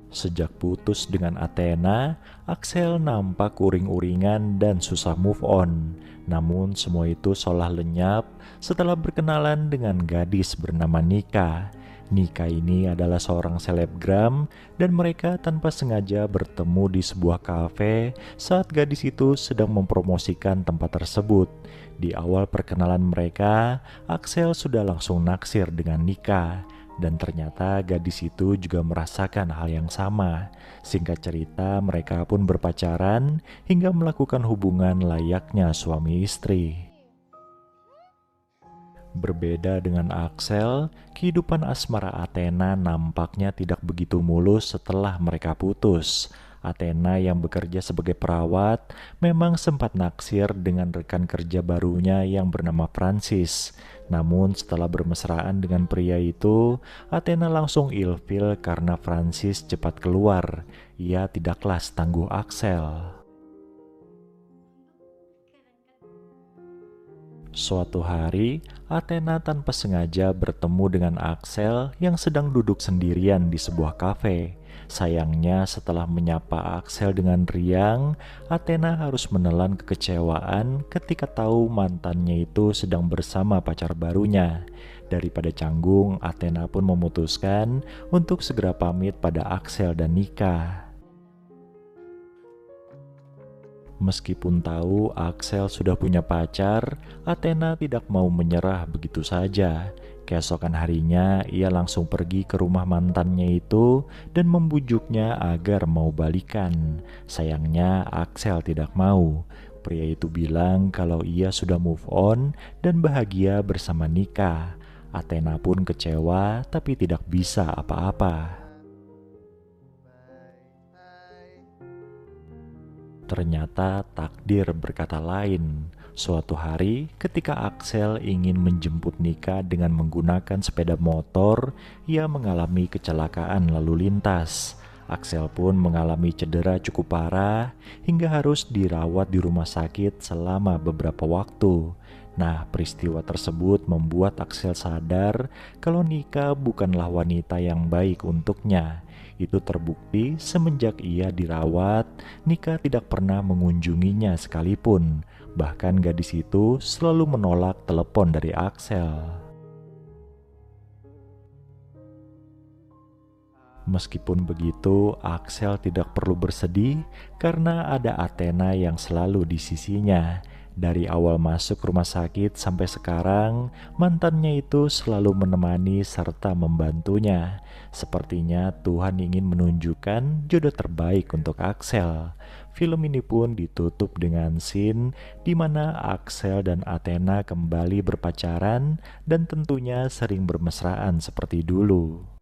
Sejak putus dengan Athena, Axel nampak uring-uringan dan susah move on. Namun semua itu seolah lenyap setelah berkenalan dengan gadis bernama Nika. Nika ini adalah seorang selebgram dan mereka tanpa sengaja bertemu di sebuah kafe saat gadis itu sedang mempromosikan tempat tersebut. Di awal perkenalan mereka, Axel sudah langsung naksir dengan Nika. Dan ternyata gadis itu juga merasakan hal yang sama. Singkat cerita, mereka pun berpacaran hingga melakukan hubungan layaknya suami istri. Berbeda dengan Axel, kehidupan asmara Athena nampaknya tidak begitu mulus setelah mereka putus. Athena yang bekerja sebagai perawat memang sempat naksir dengan rekan kerja barunya yang bernama Francis. Namun setelah bermesraan dengan pria itu, Athena langsung ilfil karena Francis cepat keluar. Ia tidaklah setangguh Axel. Suatu hari, Athena tanpa sengaja bertemu dengan Axel yang sedang duduk sendirian di sebuah kafe. Sayangnya setelah menyapa Axel dengan riang, Athena harus menelan kekecewaan ketika tahu mantannya itu sedang bersama pacar barunya. Daripada canggung, Athena pun memutuskan untuk segera pamit pada Axel dan Nika. Meskipun tahu Axel sudah punya pacar, Athena tidak mau menyerah begitu saja. Keesokan harinya, ia langsung pergi ke rumah mantannya itu dan membujuknya agar mau balikan. Sayangnya, Axel tidak mau. Pria itu bilang kalau ia sudah move on dan bahagia bersama Nika. Athena pun kecewa tapi tidak bisa apa-apa. Ternyata takdir berkata lain. Suatu hari ketika Axel ingin menjemput Nika dengan menggunakan sepeda motor, ia mengalami kecelakaan lalu lintas. Axel pun mengalami cedera cukup parah hingga harus dirawat di rumah sakit selama beberapa waktu. Nah, peristiwa tersebut membuat Axel sadar kalau Nika bukanlah wanita yang baik untuknya. Itu terbukti semenjak ia dirawat, Nika tidak pernah mengunjunginya sekalipun. Bahkan gadis itu selalu menolak telepon dari Axel. Meskipun begitu, Axel tidak perlu bersedih karena ada Athena yang selalu di sisinya. Dari awal masuk rumah sakit sampai sekarang, mantannya itu selalu menemani serta membantunya. Sepertinya Tuhan ingin menunjukkan jodoh terbaik untuk Axel. Film ini pun ditutup dengan scene di mana Axel dan Athena kembali berpacaran dan tentunya sering bermesraan seperti dulu.